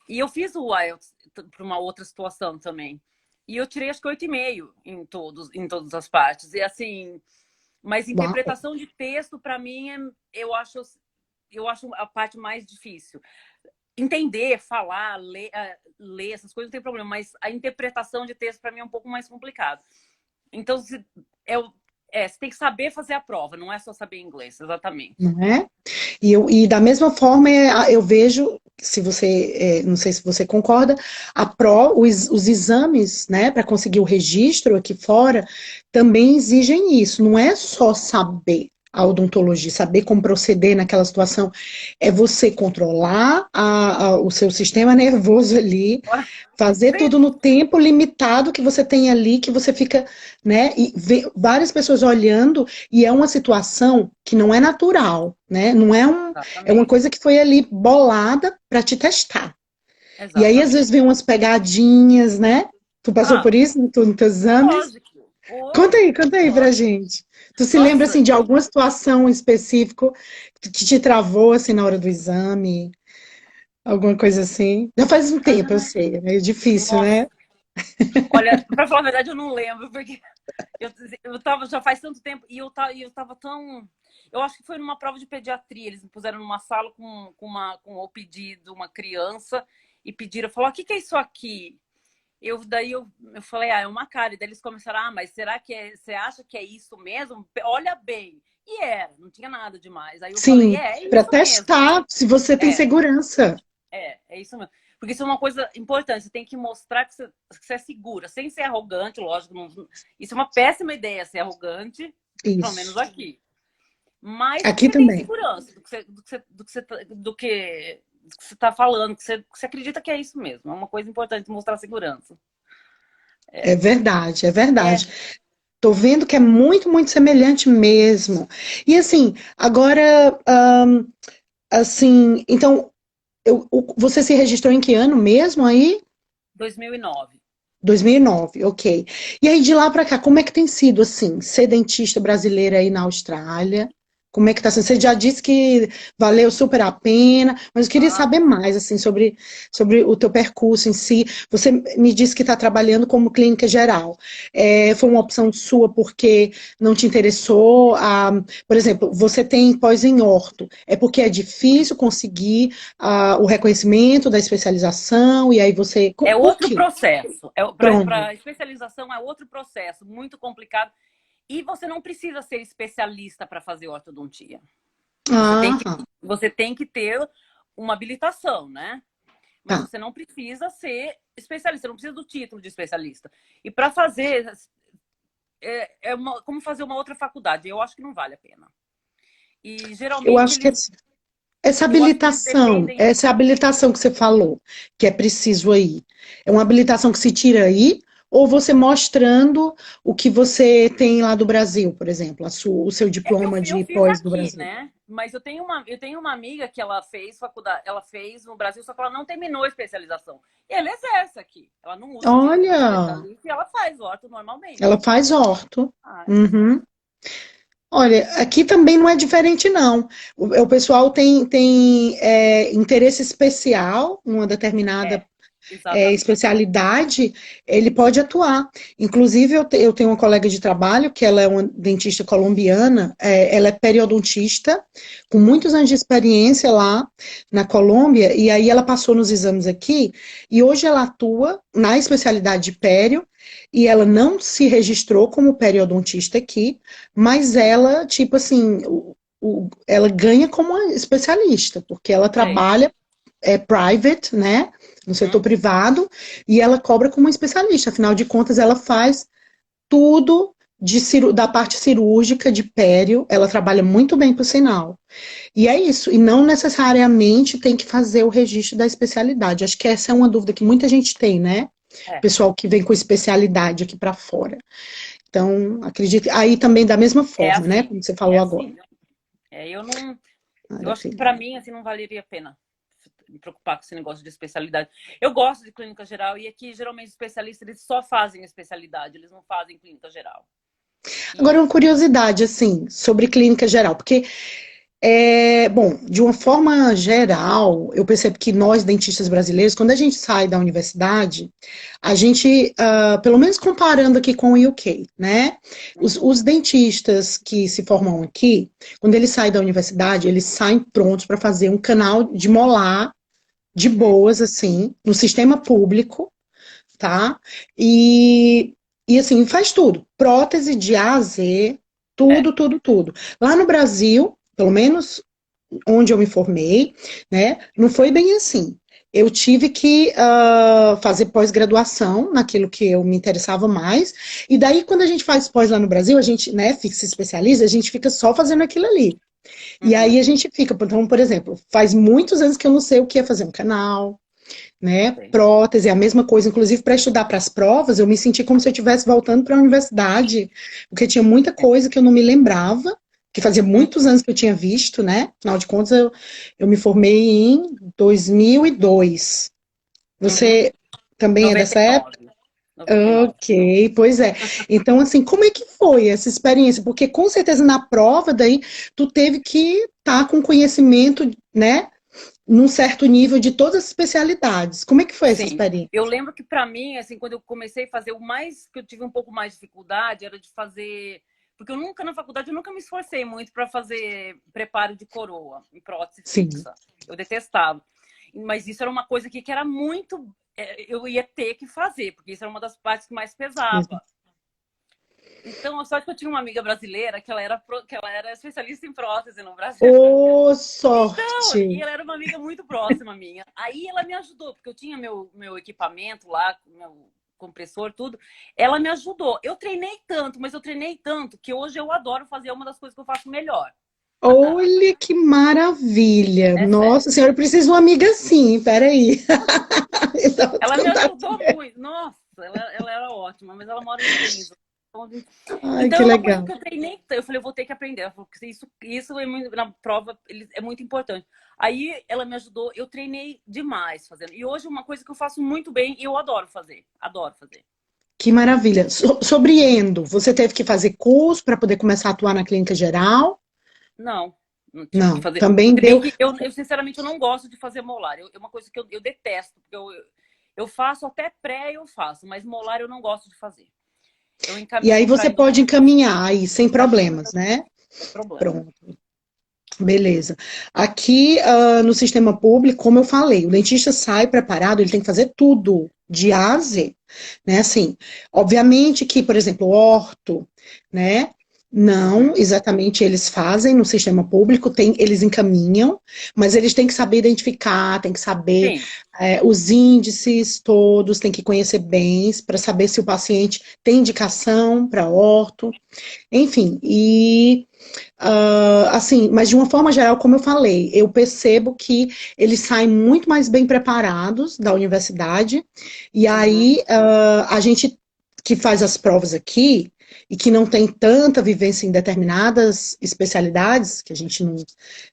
Speaker 2: E eu fiz o IELTS para uma outra situação também. E eu tirei acho que 8,5 em todas as partes. E assim, mas
Speaker 1: Uau,
Speaker 2: interpretação de texto para mim eu acho a parte mais difícil. Entender, falar, ler essas coisas não tem problema, mas a interpretação de texto para mim é um pouco mais complicado. Então, é, você tem que saber fazer a prova, não é só saber inglês, exatamente.
Speaker 1: não é? E da mesma forma, eu vejo, se você, não sei se você concorda, os exames, né, para conseguir o registro aqui fora, também exigem isso. Não é só saber a odontologia, saber como proceder naquela situação, é você controlar o seu sistema nervoso ali, fazer tudo no tempo limitado que você tem ali, que você fica, né, e vê várias pessoas olhando, e é uma situação que não é natural, né? Não é é uma
Speaker 2: Exatamente.
Speaker 1: coisa que foi ali bolada para te testar. E aí, às vezes,
Speaker 2: Exatamente.
Speaker 1: vem umas pegadinhas, né? Tu passou
Speaker 2: Ah,
Speaker 1: por isso nos teus exames?
Speaker 2: lógico. Oh,
Speaker 1: Conta aí pra
Speaker 2: lógico.
Speaker 1: gente. Tu se lembra,
Speaker 2: Nossa,
Speaker 1: assim, de alguma situação em específico que te travou, assim, na hora do exame? Alguma coisa assim? Já faz um tempo, eu
Speaker 2: ah,
Speaker 1: sei, é meio difícil,
Speaker 2: nossa.
Speaker 1: né?
Speaker 2: Olha, para falar a verdade, eu não lembro, porque eu, eu tava já faz tanto tempo e eu tava tão. Eu acho que foi numa prova de pediatria. Eles me puseram numa sala com o pedido de uma criança e pediram, falou: o que, que é isso aqui? Eu falei, é uma cárie. Daí eles começaram, mas será que você acha que é isso mesmo? Olha bem. E era, não tinha nada demais. Aí eu falei,
Speaker 1: Sim,
Speaker 2: é
Speaker 1: para
Speaker 2: isso mesmo.
Speaker 1: testar se você tem
Speaker 2: É,
Speaker 1: segurança.
Speaker 2: é isso mesmo. Porque isso é uma coisa importante, você tem que mostrar que você é segura, sem ser arrogante, lógico. Isso é uma péssima ideia, ser arrogante, pelo menos
Speaker 1: Isso.
Speaker 2: aqui. Mas que
Speaker 1: Aqui
Speaker 2: você tem
Speaker 1: também.
Speaker 2: segurança do que você está falando, que você acredita que é isso mesmo. É uma coisa importante mostrar segurança.
Speaker 1: É verdade, é
Speaker 2: É,
Speaker 1: verdade. Tô vendo que é muito, muito semelhante mesmo. E assim, agora, assim, então, você se registrou em que ano mesmo aí?
Speaker 2: 2009.
Speaker 1: 2009, ok. E aí de lá para cá, como é que tem sido assim, ser dentista brasileira aí na Austrália? Como é que tá sendo? Você já disse que valeu super a pena, mas eu queria
Speaker 2: Ah,
Speaker 1: saber mais, assim, sobre o teu percurso em si. Você me disse que está trabalhando como clínica geral. Foi uma opção sua porque não te interessou? Por exemplo, você tem pós em orto. É porque é difícil conseguir o reconhecimento da especialização, e aí você...
Speaker 2: é
Speaker 1: Por
Speaker 2: outro
Speaker 1: quê?
Speaker 2: processo.
Speaker 1: Pronto.
Speaker 2: Para especialização é outro processo, muito complicado. E você não precisa ser especialista para fazer ortodontia. Você tem que,
Speaker 1: Ah,
Speaker 2: você tem que ter uma habilitação, né? Mas
Speaker 1: tá.
Speaker 2: você não precisa ser especialista, não precisa do título de especialista. E para fazer, como fazer uma outra faculdade. Eu acho que não vale a pena. E
Speaker 1: Eu
Speaker 2: geralmente
Speaker 1: acho que
Speaker 2: eles,
Speaker 1: essa
Speaker 2: eu acho que eles
Speaker 1: habilitação,
Speaker 2: dependem.
Speaker 1: essa habilitação que você falou, que é preciso aí, é uma habilitação que se tira aí, ou você mostrando o que você tem lá do Brasil, por exemplo, o seu diploma
Speaker 2: Eu
Speaker 1: de
Speaker 2: fiz
Speaker 1: pós do
Speaker 2: aqui,
Speaker 1: Brasil?
Speaker 2: né? Mas eu tenho uma amiga que ela fez faculdade, ela fez no Brasil, só que ela não terminou a especialização. E ela exerce aqui. Ela não usa o título de
Speaker 1: Olha,
Speaker 2: especialista e ela faz orto normalmente.
Speaker 1: ela faz orto.
Speaker 2: Ah,
Speaker 1: Uhum. Olha, aqui também não é diferente, não. O pessoal tem interesse especial numa determinada
Speaker 2: exatamente.
Speaker 1: especialidade, ele pode atuar. Inclusive, eu tenho uma colega de trabalho, que ela é uma dentista colombiana, ela é periodontista, com muitos anos de experiência lá na Colômbia, e aí ela passou nos exames aqui, e hoje ela atua na especialidade de pério, e ela não se registrou como periodontista aqui, mas ela, tipo assim, ela ganha como uma especialista, porque ela
Speaker 2: Sei.
Speaker 1: trabalha private, né, no setor
Speaker 2: Uhum.
Speaker 1: privado, e ela cobra como uma especialista. Afinal de contas, ela faz tudo da parte cirúrgica de pério, ela trabalha muito bem, por sinal. E é isso, e não necessariamente tem que fazer o registro da especialidade. Acho que essa é uma dúvida que muita gente tem, né?
Speaker 2: É,
Speaker 1: Pessoal que vem com especialidade aqui para fora. Então, acredito. Aí também da mesma
Speaker 2: é
Speaker 1: forma, né?
Speaker 2: assim.
Speaker 1: Como você
Speaker 2: É
Speaker 1: falou agora.
Speaker 2: assim. Eu não. Eu acho que
Speaker 1: Maravilha.
Speaker 2: para mim assim não valeria a pena me preocupar com esse negócio de especialidade. Eu gosto de clínica geral e aqui geralmente os especialistas eles só fazem especialidade, eles não fazem clínica geral.
Speaker 1: Agora,
Speaker 2: E
Speaker 1: uma curiosidade, assim, sobre clínica geral, porque bom, de uma forma geral, eu percebo que nós, dentistas brasileiros, quando a gente sai da universidade, a gente, pelo menos comparando aqui com o UK, né? Os dentistas que se formam aqui, quando eles saem da universidade, eles saem prontos para fazer um canal de molar de
Speaker 2: uhum,
Speaker 1: boas, assim, no sistema público, tá? E assim, faz tudo. Prótese de A a Z,
Speaker 2: é,
Speaker 1: tudo, tudo, tudo. Lá no Brasil, pelo menos onde eu me formei, né, não foi bem assim. Eu tive que fazer pós-graduação naquilo que eu me interessava mais, e daí quando a gente faz pós lá no Brasil, a gente, né, se especializa, a gente fica só fazendo aquilo ali. E
Speaker 2: uhum,
Speaker 1: aí a gente fica, então, por exemplo, faz muitos anos que eu não sei o que é fazer um canal, né?
Speaker 2: sei.
Speaker 1: Prótese, é a mesma coisa. Inclusive, para estudar para as provas, eu me senti como se eu estivesse voltando para a universidade, porque tinha muita
Speaker 2: É,
Speaker 1: coisa que eu não me lembrava, que fazia
Speaker 2: uhum,
Speaker 1: muitos anos que eu tinha visto, né? Afinal de contas, eu me formei em 2002.
Speaker 2: uhum.
Speaker 1: Você também é dessa época?
Speaker 2: 99. 99.
Speaker 1: Ok, pois é. Então, assim, como é que foi essa experiência? Porque com certeza na prova daí tu teve que estar com conhecimento, né, num certo nível de todas as especialidades. Como é que foi essa
Speaker 2: Sim.
Speaker 1: experiência?
Speaker 2: Eu lembro que para mim, assim, quando eu comecei a fazer, o mais que eu tive um pouco mais de dificuldade era de fazer, porque eu nunca na faculdade eu nunca me esforcei muito para fazer preparo de coroa em prótese
Speaker 1: Sim.
Speaker 2: fixa. Eu detestava. Mas isso era uma coisa que era muito eu ia ter que fazer, porque isso era uma das partes que mais pesava. Então, só que eu tinha uma amiga brasileira que ela era especialista em prótese no Brasil.
Speaker 1: Ô,
Speaker 2: Então, e
Speaker 1: sorte!
Speaker 2: ela era uma amiga muito próxima minha. Aí ela me ajudou, porque eu tinha meu equipamento lá, meu compressor, tudo. Ela me ajudou. Eu treinei tanto, mas eu treinei tanto que hoje eu adoro fazer uma das coisas que eu faço melhor.
Speaker 1: Olha que maravilha!
Speaker 2: É
Speaker 1: Nossa
Speaker 2: sério.
Speaker 1: senhora, eu preciso de uma amiga assim, peraí. Então, vou te
Speaker 2: Ela me
Speaker 1: contar.
Speaker 2: ajudou muito. Nossa, ela era ótima, mas ela mora em Queens.
Speaker 1: Ai,
Speaker 2: Então
Speaker 1: que
Speaker 2: é uma coisa
Speaker 1: legal.
Speaker 2: que eu treinei. Eu falei, eu vou ter que aprender. Ela falou que isso na prova é muito importante. Aí ela me ajudou, eu treinei demais fazendo. E hoje é uma coisa que eu faço muito bem e eu adoro fazer. Adoro fazer.
Speaker 1: Que maravilha. Sobre endo, você teve que fazer curso para poder começar a atuar na clínica geral?
Speaker 2: Não, não tive que
Speaker 1: Não,
Speaker 2: fazer.
Speaker 1: também
Speaker 2: Se bem
Speaker 1: deu.
Speaker 2: que eu, sinceramente, eu não gosto de fazer molar. É uma coisa que eu detesto, porque eu faço até pré, eu faço, mas molar eu não gosto de fazer. Eu
Speaker 1: E aí
Speaker 2: encaminho para
Speaker 1: você pode
Speaker 2: endodontista.
Speaker 1: encaminhar aí sem
Speaker 2: Caminho
Speaker 1: problemas, né?
Speaker 2: sem problema.
Speaker 1: Pronto. Beleza. Aqui, no sistema público, como eu falei, o dentista sai preparado, ele tem que fazer tudo, de A a Z, né? Assim, obviamente que, por exemplo, orto, né? Não
Speaker 2: Uhum.
Speaker 1: exatamente eles fazem no sistema público, eles encaminham, mas eles têm que saber identificar, têm que saber
Speaker 2: Sim,
Speaker 1: os índices todos, têm que conhecer bem para saber se o paciente tem indicação para orto, enfim, assim, mas de uma forma geral, como eu falei, eu percebo que eles saem muito mais bem preparados da universidade, e
Speaker 2: uhum.
Speaker 1: aí a gente que faz as provas aqui e que não tem tanta vivência em determinadas especialidades, que a gente não,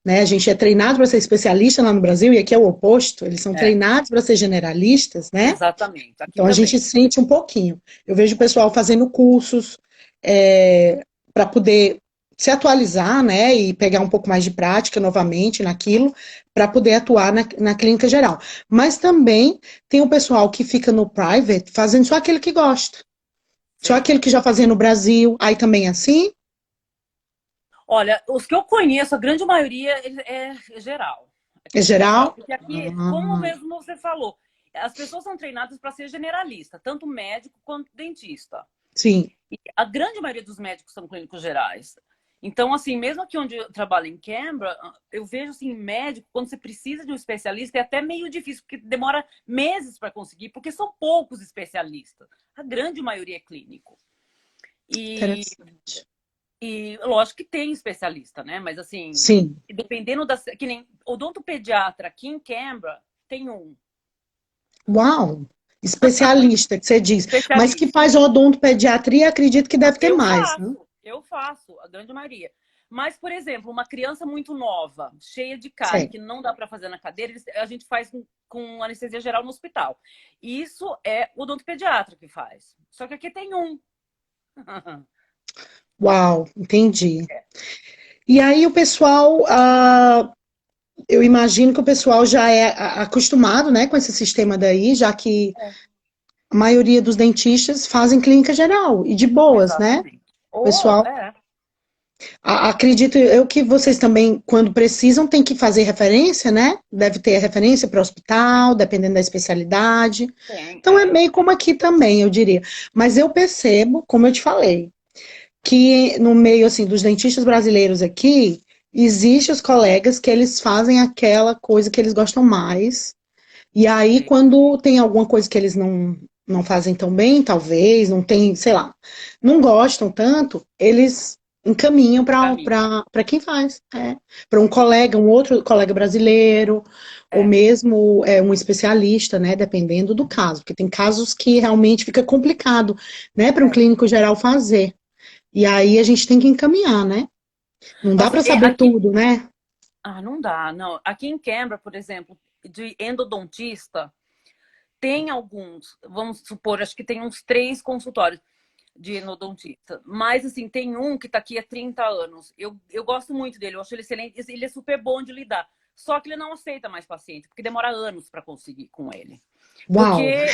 Speaker 1: né, a gente é treinado para ser especialista lá no Brasil e aqui é o oposto, eles são
Speaker 2: É,
Speaker 1: treinados para ser generalistas, né?
Speaker 2: exatamente. Aqui
Speaker 1: Então a gente
Speaker 2: também.
Speaker 1: sente um pouquinho. Eu vejo o pessoal fazendo cursos para poder se atualizar, né, e pegar um pouco mais de prática novamente naquilo, para poder atuar na clínica geral. Mas também tem o pessoal que fica no private fazendo só aquele que gosta. Só
Speaker 2: Sim.
Speaker 1: aquele que já fazia no Brasil, aí também é assim?
Speaker 2: Olha, os que eu conheço, a grande maioria é geral. É
Speaker 1: É
Speaker 2: clínica geral.
Speaker 1: geral?
Speaker 2: Porque aqui, como
Speaker 1: Ah,
Speaker 2: mesmo você falou, as pessoas são treinadas para ser generalista, tanto médico quanto dentista.
Speaker 1: sim,
Speaker 2: E a grande maioria dos médicos são clínicos gerais. Então, assim, mesmo aqui onde eu trabalho em Canberra, eu vejo, assim, médico, quando você precisa de um especialista, é até meio difícil, porque demora meses para conseguir, porque são poucos especialistas. A grande maioria é clínico. E,
Speaker 1: interessante.
Speaker 2: e lógico que tem especialista, né? Mas, assim,
Speaker 1: Sim.
Speaker 2: dependendo da... Que nem odontopediatra aqui em Canberra, tem um
Speaker 1: Uau! Especialista, que você diz. Mas que
Speaker 2: especialista.
Speaker 1: faz odontopediatria, acredito que deve ter mais, né?
Speaker 2: Eu faço, a grande maioria. Mas, por exemplo, uma criança muito nova, cheia de cárie,
Speaker 1: Sei.
Speaker 2: que não dá para fazer na cadeira, a gente faz com anestesia geral no hospital. Isso é o odontopediatra que faz. Só que aqui tem um.
Speaker 1: Uau, entendi. E aí o pessoal, eu imagino que o pessoal já é acostumado, né, com esse sistema daí, já que a maioria dos dentistas fazem clínica geral e de boas, né?
Speaker 2: Exatamente. Oh,
Speaker 1: Pessoal,
Speaker 2: é.
Speaker 1: acredito eu que vocês também, quando precisam, têm que fazer referência, né? Deve ter referência para o hospital, dependendo da especialidade.
Speaker 2: Tem,
Speaker 1: Então é meio como aqui também, eu diria. Mas eu percebo, como eu te falei, que no meio assim dos dentistas brasileiros aqui, existe os colegas que eles fazem aquela coisa que eles gostam mais. E aí,
Speaker 2: Sim.
Speaker 1: quando tem alguma coisa que eles não fazem tão bem, talvez, não tem, sei lá, não gostam tanto, eles encaminham
Speaker 2: Caminho.
Speaker 1: para quem faz, para um colega, um outro colega brasileiro, ou
Speaker 2: É.
Speaker 1: mesmo um especialista, né, dependendo do caso, porque tem casos que realmente fica complicado, né, para um
Speaker 2: É.
Speaker 1: clínico geral fazer. E aí a gente tem que encaminhar, né? Não dá
Speaker 2: Assim,
Speaker 1: para saber
Speaker 2: aqui.
Speaker 1: tudo, né?
Speaker 2: Ah, não dá, não. Aqui em Canberra, por exemplo, de endodontista, tem alguns, vamos supor, acho que tem uns 3 consultórios de endodontista. Mas, assim, tem um que está aqui há 30 anos. Eu gosto muito dele, eu acho ele excelente. Ele é super bom de lidar. Só que ele não aceita mais paciente, porque demora anos para conseguir com ele.
Speaker 1: Uau,
Speaker 2: Porque.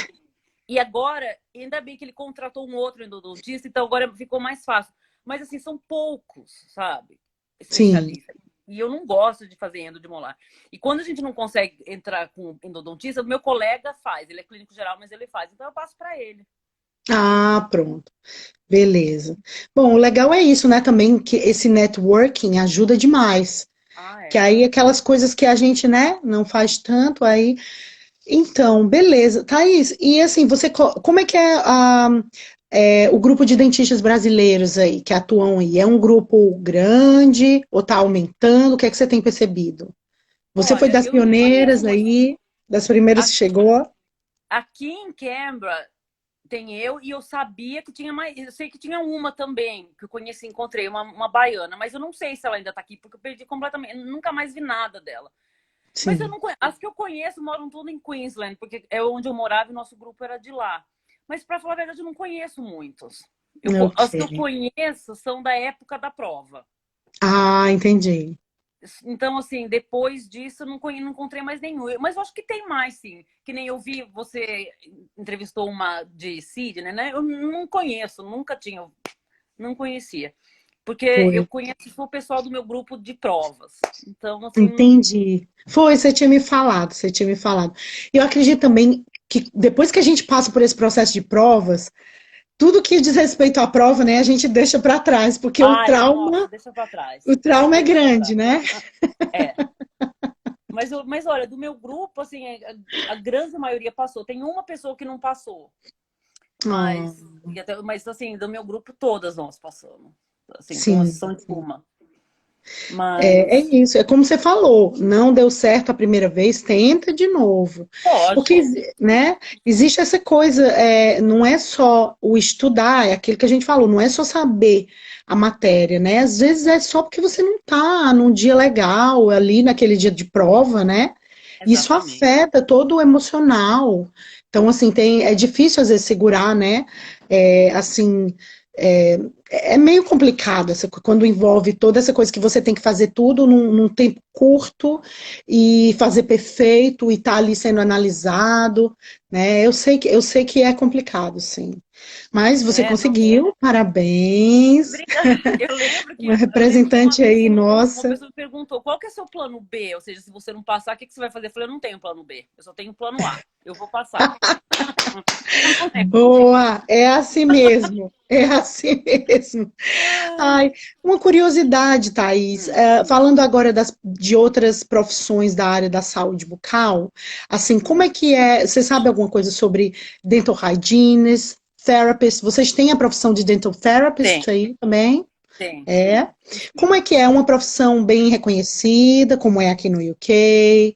Speaker 2: E agora, ainda bem que ele contratou um outro endodontista, então agora ficou mais fácil. Mas, assim, são poucos, sabe?
Speaker 1: sim.
Speaker 2: Especialistas. E eu não gosto de fazer endo de molar. E quando a gente não consegue entrar com endodontista, o meu colega faz. Ele é clínico geral, mas ele faz. Então eu passo para ele.
Speaker 1: Ah, pronto. Beleza. Bom, o legal é isso, né? Também que esse networking ajuda demais.
Speaker 2: Ah,
Speaker 1: Que
Speaker 2: é.
Speaker 1: aí aquelas coisas que a gente, né, não faz tanto aí. Então, beleza. Thaís, e assim, como é que é, o grupo de dentistas brasileiros aí que atuam aí? É um grupo grande ou tá aumentando? O que é que você tem percebido? Você foi
Speaker 2: Olha,
Speaker 1: das
Speaker 2: eu não conheço
Speaker 1: pioneiras
Speaker 2: muito.
Speaker 1: aí, das primeiras que
Speaker 2: Aqui,
Speaker 1: chegou?
Speaker 2: aqui em Canberra tem eu e eu sabia que tinha mais. Eu sei que tinha uma também, que eu conheci, encontrei, uma baiana, mas eu não sei se ela ainda tá aqui, porque eu perdi completamente. Eu nunca mais vi nada dela. Mas eu
Speaker 1: Sim,
Speaker 2: não conheço. As que eu conheço moram tudo em Queensland, porque é onde eu morava e nosso grupo era de lá. Mas, para falar a verdade, eu não conheço muitos.
Speaker 1: ok.
Speaker 2: As que eu conheço são da época da prova.
Speaker 1: Ah, entendi.
Speaker 2: Então, assim, depois disso, eu não encontrei mais nenhum. Mas eu acho que tem mais, sim. Que nem eu vi, você entrevistou uma de Sydney, né? Eu não conheço, nunca tinha, não conhecia. Porque eu
Speaker 1: Foi.
Speaker 2: conheço só o pessoal do meu grupo de provas. Então, assim,
Speaker 1: Entendi. Foi, você tinha me falado, você tinha me falado. Eu acredito também que depois que a gente passa por esse processo de provas, tudo que diz respeito à prova, né, a gente deixa para trás, porque
Speaker 2: ai, nossa, deixa pra
Speaker 1: o
Speaker 2: trás.
Speaker 1: trauma é
Speaker 2: Deixa pra
Speaker 1: grande,
Speaker 2: trás.
Speaker 1: né?
Speaker 2: É. Mas olha, do meu grupo, assim, a grande maioria passou. Tem uma pessoa que não passou.
Speaker 1: Oh,
Speaker 2: Mas assim, do meu grupo, todas nós passamos. Assim, com
Speaker 1: sim,
Speaker 2: exceção de
Speaker 1: sim.
Speaker 2: uma.
Speaker 1: É
Speaker 2: Mas
Speaker 1: isso, é como você falou, não deu certo a primeira vez, tenta de novo. Porque,
Speaker 2: pode.
Speaker 1: né, existe essa coisa, não é só o estudar, é aquilo que a gente falou, não é só saber a matéria, né? Às vezes é só porque você não tá num dia legal, ali naquele dia de prova, né? Isso
Speaker 2: Exatamente.
Speaker 1: afeta todo o emocional. Então, assim, é difícil às vezes segurar, né? Assim, é, é meio complicado quando envolve toda essa coisa que você tem que fazer tudo num tempo curto e fazer perfeito e estar ali sendo analisado, né? Eu sei que é complicado, sim. Mas você
Speaker 2: É, não.
Speaker 1: conseguiu, parabéns.
Speaker 2: Obrigada.
Speaker 1: Uma
Speaker 2: Eu lembro que uma
Speaker 1: representante
Speaker 2: vez
Speaker 1: aí,
Speaker 2: uma
Speaker 1: nossa.
Speaker 2: pessoa me perguntou qual que é seu plano B? Ou seja, se você não passar, o que você vai fazer? Eu falei, eu não tenho plano B, eu só tenho plano A. Eu vou passar. Eu não tenho plano B.
Speaker 1: Boa, é assim mesmo. É assim mesmo.
Speaker 2: Ai.
Speaker 1: Ai, uma curiosidade, Thaís,
Speaker 2: Hum,
Speaker 1: falando agora de outras profissões da área da saúde bucal, assim, como
Speaker 2: hum.
Speaker 1: é que é? Você sabe alguma coisa sobre dental hygienist, therapist? Vocês têm a profissão de dental
Speaker 2: Tem,
Speaker 1: therapist aí também?
Speaker 2: tem.
Speaker 1: É. Como
Speaker 2: Sim.
Speaker 1: é que é? Uma profissão bem reconhecida, como é aqui no UK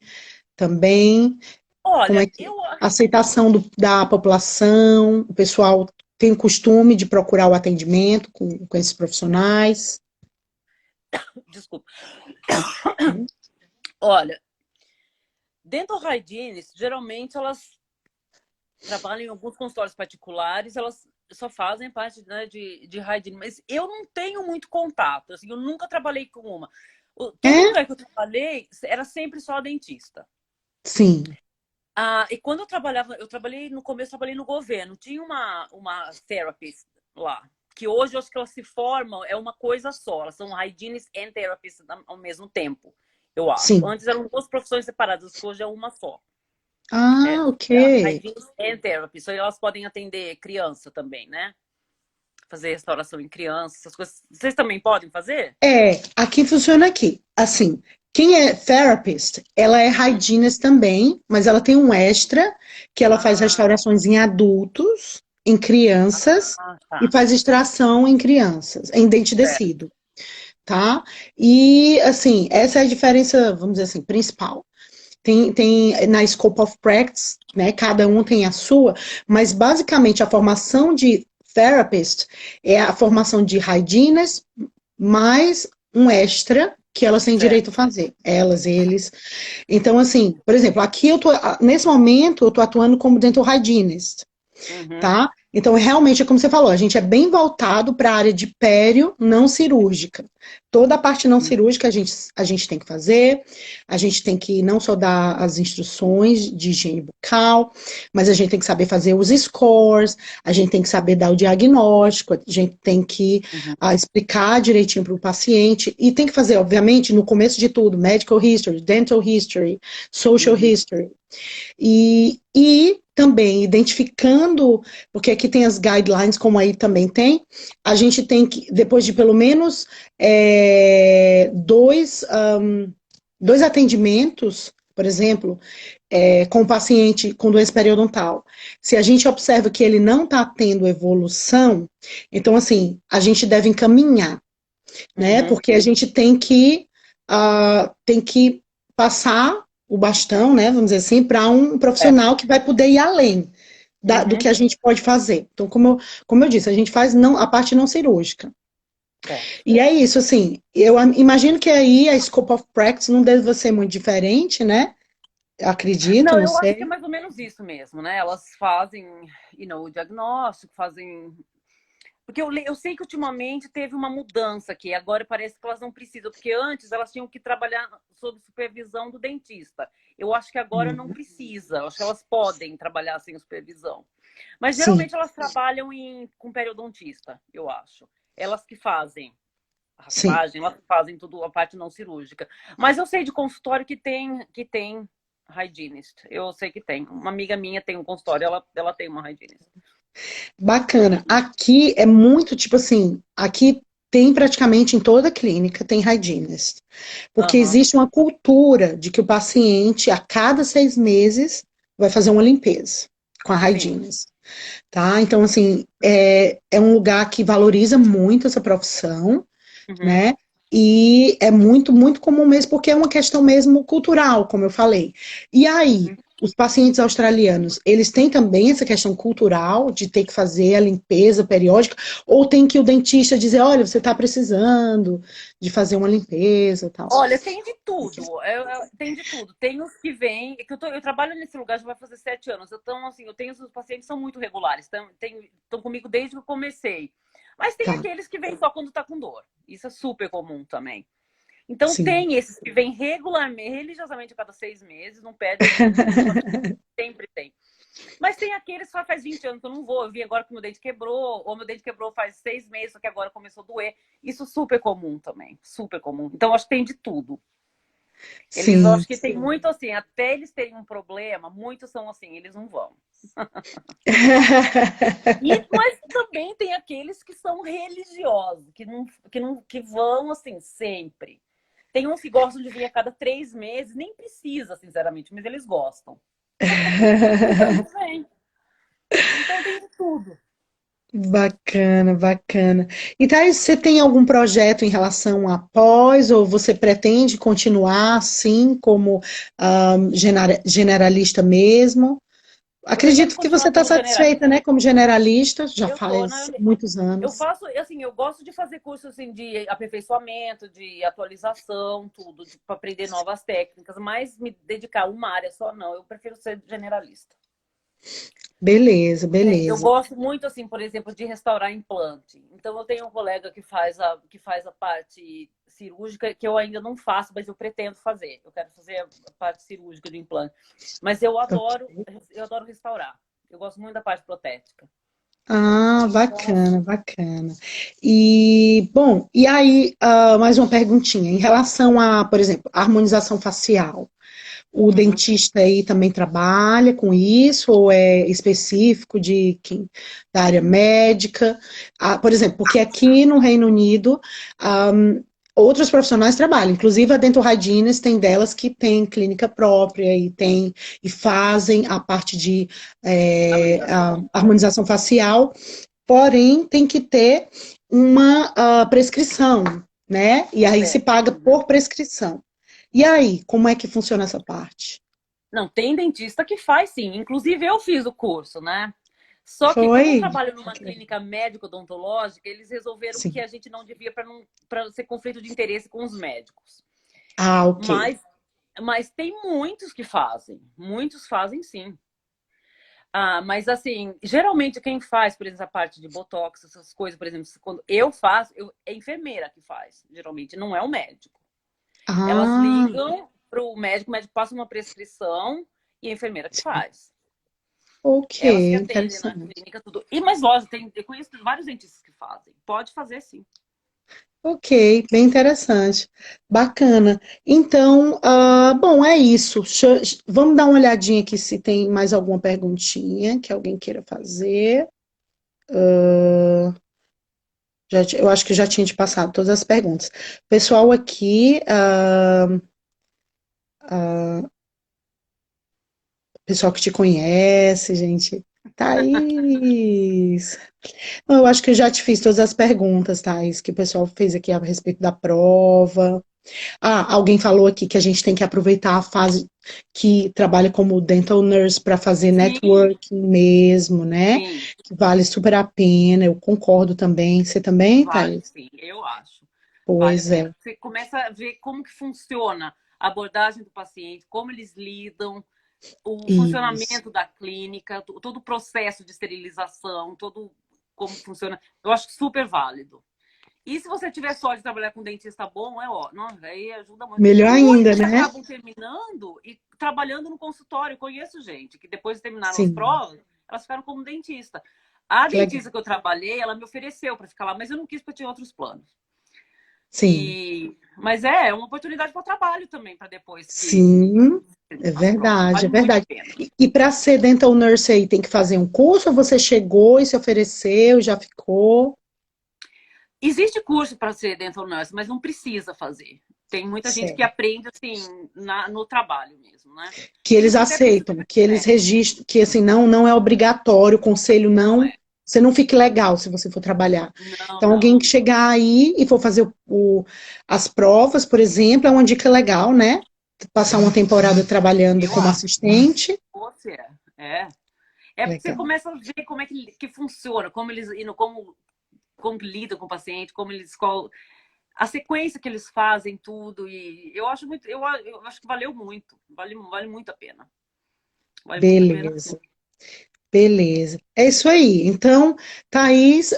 Speaker 1: também? Como é
Speaker 2: Olha,
Speaker 1: que é? A aceitação da população, o pessoal tem o costume de procurar o atendimento com esses profissionais?
Speaker 2: desculpa. Olha, dental hygienists, geralmente elas trabalham em alguns consultórios particulares, elas só fazem parte, né, de hygiene, mas eu não tenho muito contato, assim, eu nunca trabalhei com uma. Todo
Speaker 1: É?
Speaker 2: lugar que eu trabalhei era sempre só dentista.
Speaker 1: Sim.
Speaker 2: E quando eu trabalhei no começo, trabalhei no governo, tinha uma therapist lá, que hoje eu acho que elas se formam, é uma coisa só, elas são hygienists and therapists ao mesmo tempo, eu acho.
Speaker 1: Sim.
Speaker 2: Antes eram duas profissões separadas, hoje é uma só.
Speaker 1: Ah,
Speaker 2: É,
Speaker 1: ok.
Speaker 2: hygienist and therapy, so elas podem atender criança também, né? Fazer restauração em criança, essas coisas. Vocês também podem fazer?
Speaker 1: Aqui funciona aqui. Assim, quem é therapist, ela é
Speaker 2: Hum.
Speaker 1: hygienist também, mas ela tem um extra que ela faz
Speaker 2: Ah,
Speaker 1: restaurações em adultos, em crianças e
Speaker 2: tá.
Speaker 1: faz extração em crianças, em dente
Speaker 2: Certo.
Speaker 1: decido, tá? E assim, essa é a diferença, vamos dizer assim, principal. Tem na scope of practice, né? Cada um tem a sua, mas basicamente a formação de therapist é a formação de hygienist mais um extra que elas têm direito a
Speaker 2: Certo.
Speaker 1: fazer, elas, eles. Então, assim, por exemplo, aqui nesse momento, eu tô atuando como dental hygienist,
Speaker 2: Uhum.
Speaker 1: tá? Então, realmente, é como você falou, a gente é bem voltado para a área de pério não cirúrgica. Toda a parte não cirúrgica a gente tem que fazer, a gente tem que não só dar as instruções de higiene bucal, mas a gente tem que saber fazer os scores, a gente tem que saber dar o diagnóstico, a gente tem que
Speaker 2: Uhum.
Speaker 1: explicar direitinho para o paciente, e tem que fazer, obviamente, no começo de tudo, medical history, dental history, social
Speaker 2: Uhum.
Speaker 1: history. E também identificando, porque aqui tem as guidelines, como aí também tem, a gente tem que, depois de pelo menos dois atendimentos, por exemplo, com o paciente com doença periodontal, se a gente observa que ele não está tendo evolução, então, assim, a gente deve encaminhar, né?
Speaker 2: Uhum.
Speaker 1: Porque a gente tem que passar o bastão, né? Vamos dizer assim, para um
Speaker 2: É.
Speaker 1: profissional que vai poder ir além do que
Speaker 2: Uhum.
Speaker 1: a gente pode fazer. Então, como eu disse, a gente faz não, a parte não cirúrgica.
Speaker 2: Certo.
Speaker 1: E é isso, assim, eu imagino que aí a scope of practice não deve ser muito diferente, né? Acredito,
Speaker 2: Não,
Speaker 1: não
Speaker 2: eu acho que é
Speaker 1: sei.
Speaker 2: mais ou menos isso mesmo, né? Elas fazem, o diagnóstico, fazem. Porque eu sei que ultimamente teve uma mudança aqui, agora parece que elas não precisam, porque antes elas tinham que trabalhar sob supervisão do dentista. Eu acho que agora não
Speaker 1: Uhum.
Speaker 2: precisa, eu acho que elas podem trabalhar sem supervisão. Mas
Speaker 1: Sim,
Speaker 2: geralmente elas trabalham com periodontista, eu acho. Elas que fazem a
Speaker 1: sim.
Speaker 2: raspagem, elas que fazem tudo a parte não cirúrgica. Mas eu sei de consultório que tem hygienist. Eu sei que tem. Uma amiga minha tem um consultório, ela tem uma hygienist.
Speaker 1: Bacana. Aqui é muito, tipo assim, aqui tem praticamente em toda clínica tem hygienist. Porque
Speaker 2: Aham,
Speaker 1: existe uma cultura de que o paciente, a cada 6 meses, vai fazer uma limpeza com a
Speaker 2: sim.
Speaker 1: hygienist. Tá? Então, assim, é um lugar que valoriza muito essa profissão,
Speaker 2: Uhum.
Speaker 1: né? E é muito, muito comum mesmo, porque é uma questão mesmo cultural, como eu falei. E aí,
Speaker 2: Uhum.
Speaker 1: os pacientes australianos, eles têm também essa questão cultural de ter que fazer a limpeza periódica, ou tem que o dentista dizer, olha, você está precisando de fazer uma limpeza e tal.
Speaker 2: Olha, tem de tudo. Tem de tudo. Tem os que vêm. É que eu trabalho nesse lugar já vai fazer 7 anos. Então, assim, eu tenho os pacientes que são muito regulares. Estão comigo desde que eu comecei. Mas tem
Speaker 1: Tá,
Speaker 2: aqueles que vêm só quando tá com dor. Isso é super comum também. Então,
Speaker 1: sim.
Speaker 2: tem esses que vêm regularmente, religiosamente a cada 6 meses, não perde uma, sempre tem. Mas tem aqueles que só faz 20 anos que eu não vou. Eu vi agora que meu dente quebrou, ou meu dente quebrou faz 6 meses, só que agora começou a doer. Isso é super comum também, super comum. Então, acho que tem de tudo. Eles
Speaker 1: Sim.
Speaker 2: acho que tem muito assim, até eles terem um problema, muitos são assim, eles não vão. Mas também tem aqueles que são religiosos, que vão assim sempre. Tem uns que gostam de vir a cada 3 meses, nem precisa, sinceramente, mas eles gostam. Então eles vêm. Então tem de tudo.
Speaker 1: Bacana, bacana. E Thaís, você tem algum projeto em relação a pós, ou você pretende continuar assim, como generalista mesmo?
Speaker 2: Eu pretendo
Speaker 1: Acredito que você
Speaker 2: continuar
Speaker 1: está
Speaker 2: como
Speaker 1: satisfeita, né,
Speaker 2: generalista.
Speaker 1: como generalista, já
Speaker 2: Eu tô,
Speaker 1: faz
Speaker 2: né?
Speaker 1: muitos
Speaker 2: Eu
Speaker 1: anos.
Speaker 2: faço, assim, eu gosto de fazer cursos assim, de aperfeiçoamento, de atualização, tudo, para aprender novas técnicas, mas me dedicar a uma área só, não. Eu prefiro ser generalista.
Speaker 1: Beleza,
Speaker 2: Eu
Speaker 1: beleza.
Speaker 2: gosto muito, assim, por exemplo, de restaurar implante. Então, eu tenho um colega que faz a parte cirúrgica, que eu ainda não faço, mas eu pretendo fazer. Eu quero fazer a parte cirúrgica do implante. Mas eu adoro restaurar. Eu gosto muito da parte protética.
Speaker 1: Ah,
Speaker 2: Então,
Speaker 1: bacana, bacana. E, bom, e aí, mais uma perguntinha. Em relação a, por exemplo, harmonização facial, o
Speaker 2: uhum.
Speaker 1: dentista aí também trabalha com isso, ou é específico de quem, da área médica? Ah, por exemplo, porque aqui no Reino Unido, outros profissionais trabalham, inclusive a Dental Hygienist tem delas que tem clínica própria e fazem a parte de a
Speaker 2: Harmonização.
Speaker 1: harmonização facial, porém tem que ter uma prescrição, né? E aí se
Speaker 2: Certo.
Speaker 1: paga
Speaker 2: Uhum.
Speaker 1: por prescrição. E aí, como é que funciona essa parte?
Speaker 2: Não, tem dentista que faz sim. Inclusive, eu fiz o curso, né? Só que, como eu
Speaker 1: Foi?
Speaker 2: trabalho numa clínica médico-odontológica, eles resolveram que
Speaker 1: Sim.
Speaker 2: a gente não devia para ser conflito de interesse com os médicos.
Speaker 1: Ah, ok.
Speaker 2: Mas, mas tem muitos fazem sim. Mas assim, geralmente quem faz, por exemplo, a parte de botox, essas coisas, por exemplo, quando eu faço, é a enfermeira que faz, geralmente, não é o médico. Elas
Speaker 1: Ah,
Speaker 2: ligam para o médico passa uma prescrição e a enfermeira que
Speaker 1: sim.
Speaker 2: faz.
Speaker 1: Ok,
Speaker 2: Elas que atendem na
Speaker 1: interessante.
Speaker 2: clínica, tudo. Mas lógico, eu conheço vários dentistas que fazem. Pode fazer sim.
Speaker 1: Ok, bem interessante. Bacana. Então, bom, é isso. Vamos dar uma olhadinha aqui se tem mais alguma perguntinha que alguém queira fazer. Eu acho que já tinha te passado todas as perguntas. Pessoal aqui, pessoal que te conhece, gente. Thaís. Não, eu acho que eu já te fiz todas as perguntas, Thaís, que o pessoal fez aqui a respeito da prova. Ah, alguém falou aqui que a gente tem que aproveitar a fase que trabalha como dental nurse para fazer
Speaker 2: Sim,
Speaker 1: networking mesmo, né?
Speaker 2: sim,
Speaker 1: Que vale super a pena. Eu concordo também. Você também,
Speaker 2: vale
Speaker 1: Thaís?
Speaker 2: sim, eu acho. Vale a
Speaker 1: Pois
Speaker 2: pena.
Speaker 1: é.
Speaker 2: Você começa a ver como que funciona a abordagem do paciente, como eles lidam, o
Speaker 1: Isso.
Speaker 2: funcionamento da clínica, todo o processo de esterilização, todo. como funciona. Eu acho super válido. E se você tiver sorte de trabalhar com um dentista bom, aí ajuda muito.
Speaker 1: Melhor ainda,
Speaker 2: Muitos
Speaker 1: né?
Speaker 2: acabam terminando e trabalhando no consultório. Eu conheço gente que depois de terminaram as
Speaker 1: Sim,
Speaker 2: provas, elas ficaram como dentista. A
Speaker 1: que legal.
Speaker 2: dentista que eu trabalhei, ela me ofereceu para ficar lá, mas eu não quis porque eu tinha outros planos.
Speaker 1: Sim,
Speaker 2: Mas é uma oportunidade para o trabalho também, para depois que
Speaker 1: sim, é
Speaker 2: as provas.
Speaker 1: verdade,
Speaker 2: Vale
Speaker 1: é
Speaker 2: muito a
Speaker 1: verdade.
Speaker 2: pena.
Speaker 1: E para ser dental nurse aí, tem que fazer um curso ou você chegou e se ofereceu, já ficou?
Speaker 2: Existe curso para ser dental nurse, mas não precisa fazer. Tem muita gente que
Speaker 1: Certo.
Speaker 2: aprende assim no trabalho mesmo, né?
Speaker 1: Que
Speaker 2: E
Speaker 1: eles
Speaker 2: isso até tem seu
Speaker 1: aceitam, que eles
Speaker 2: mérito.
Speaker 1: registram, que assim, não é obrigatório, o conselho
Speaker 2: Não
Speaker 1: não,
Speaker 2: é.
Speaker 1: você não fique legal se você for trabalhar.
Speaker 2: Não,
Speaker 1: Então, alguém
Speaker 2: não.
Speaker 1: que chegar aí e for fazer as provas, por exemplo, é uma dica legal, né? Passar uma temporada trabalhando
Speaker 2: Eu
Speaker 1: como
Speaker 2: acho.
Speaker 1: assistente.
Speaker 2: Você é. É porque você
Speaker 1: Legal.
Speaker 2: começa a ver como é que funciona, como eles como lidam com o paciente, como eles a sequência que eles fazem tudo e eu acho muito, eu acho que valeu muito, vale muito a pena. Vale muito a pena, sim.
Speaker 1: Beleza, beleza. É isso aí. Então, Thaís,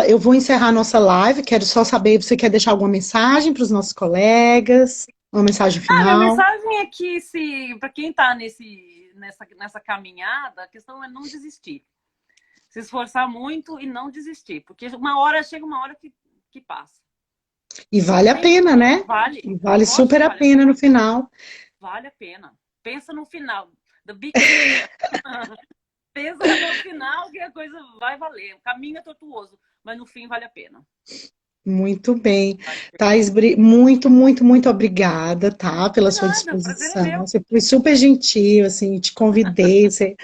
Speaker 1: eu vou encerrar nossa live. Quero só saber, você quer deixar alguma mensagem para os nossos colegas? Uma mensagem
Speaker 2: Ah, minha
Speaker 1: final?
Speaker 2: mensagem é que se para quem está nessa caminhada, a questão é não desistir. Se esforçar muito e não desistir, porque chega uma hora que passa.
Speaker 1: E vale
Speaker 2: Não
Speaker 1: a
Speaker 2: tem
Speaker 1: pena,
Speaker 2: jeito,
Speaker 1: né?
Speaker 2: vale.
Speaker 1: E vale
Speaker 2: Lógico
Speaker 1: super
Speaker 2: que
Speaker 1: a
Speaker 2: vale a
Speaker 1: pena no
Speaker 2: pena.
Speaker 1: final.
Speaker 2: Vale a pena. Pensa no final. The big picture. Pensa no final que a coisa vai valer. O caminho é tortuoso, mas no fim vale a pena.
Speaker 1: Muito bem.
Speaker 2: Vale a pena.
Speaker 1: Thais, muito, muito, muito obrigada, tá? Pela
Speaker 2: De
Speaker 1: sua
Speaker 2: nada, o prazer é
Speaker 1: disposição.
Speaker 2: meu.
Speaker 1: Você foi super gentil, assim, te convidei, você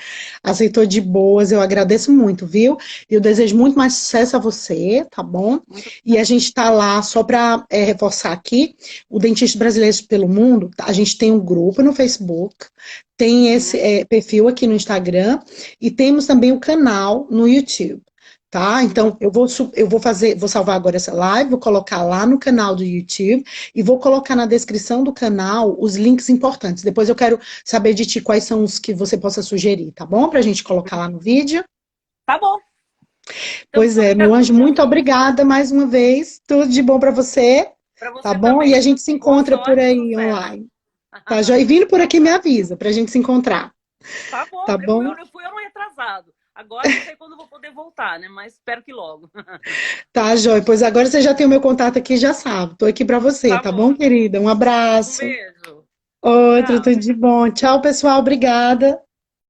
Speaker 1: aceitou de boas. Eu agradeço muito, viu? E eu desejo muito mais sucesso a você, tá bom?
Speaker 2: Muito
Speaker 1: E a
Speaker 2: obrigada.
Speaker 1: gente tá lá, só para reforçar aqui, o Dentistas Brasileiros pelo Mundo, a gente tem um grupo no Facebook, tem esse perfil aqui no Instagram e temos também o canal no YouTube. Tá? Então, vou salvar agora essa live, vou colocar lá no canal do YouTube e vou colocar na descrição do canal os links importantes. Depois eu quero saber de ti quais são os que você possa sugerir, tá bom? Pra gente colocar lá no vídeo.
Speaker 2: Tá bom. Então,
Speaker 1: Pois
Speaker 2: muito
Speaker 1: é, meu
Speaker 2: obrigada pelo
Speaker 1: anjo, muito
Speaker 2: convite.
Speaker 1: obrigada mais uma vez. Tudo de bom pra você,
Speaker 2: Para
Speaker 1: tá
Speaker 2: você
Speaker 1: bom? E a
Speaker 2: também.
Speaker 1: gente se
Speaker 2: Boa
Speaker 1: encontra por
Speaker 2: sorte e
Speaker 1: aí
Speaker 2: sucesso.
Speaker 1: online. Tá, já? E vindo por
Speaker 2: Um
Speaker 1: aqui me
Speaker 2: abraço.
Speaker 1: avisa pra gente se encontrar,
Speaker 2: Tá bom.
Speaker 1: tá bom?
Speaker 2: Eu fui ano retrasado. Agora não sei quando eu vou poder voltar, né? Mas espero que logo.
Speaker 1: Tá, Joy. Pois agora você já tem o meu contato aqui, já sabe. Tô aqui pra você,
Speaker 2: Tá
Speaker 1: tá bom,
Speaker 2: bom.
Speaker 1: querida? Um
Speaker 2: Um
Speaker 1: abraço.
Speaker 2: beijo.
Speaker 1: Outro,
Speaker 2: Tchau.
Speaker 1: tudo de bom. Tchau, pessoal. Obrigada.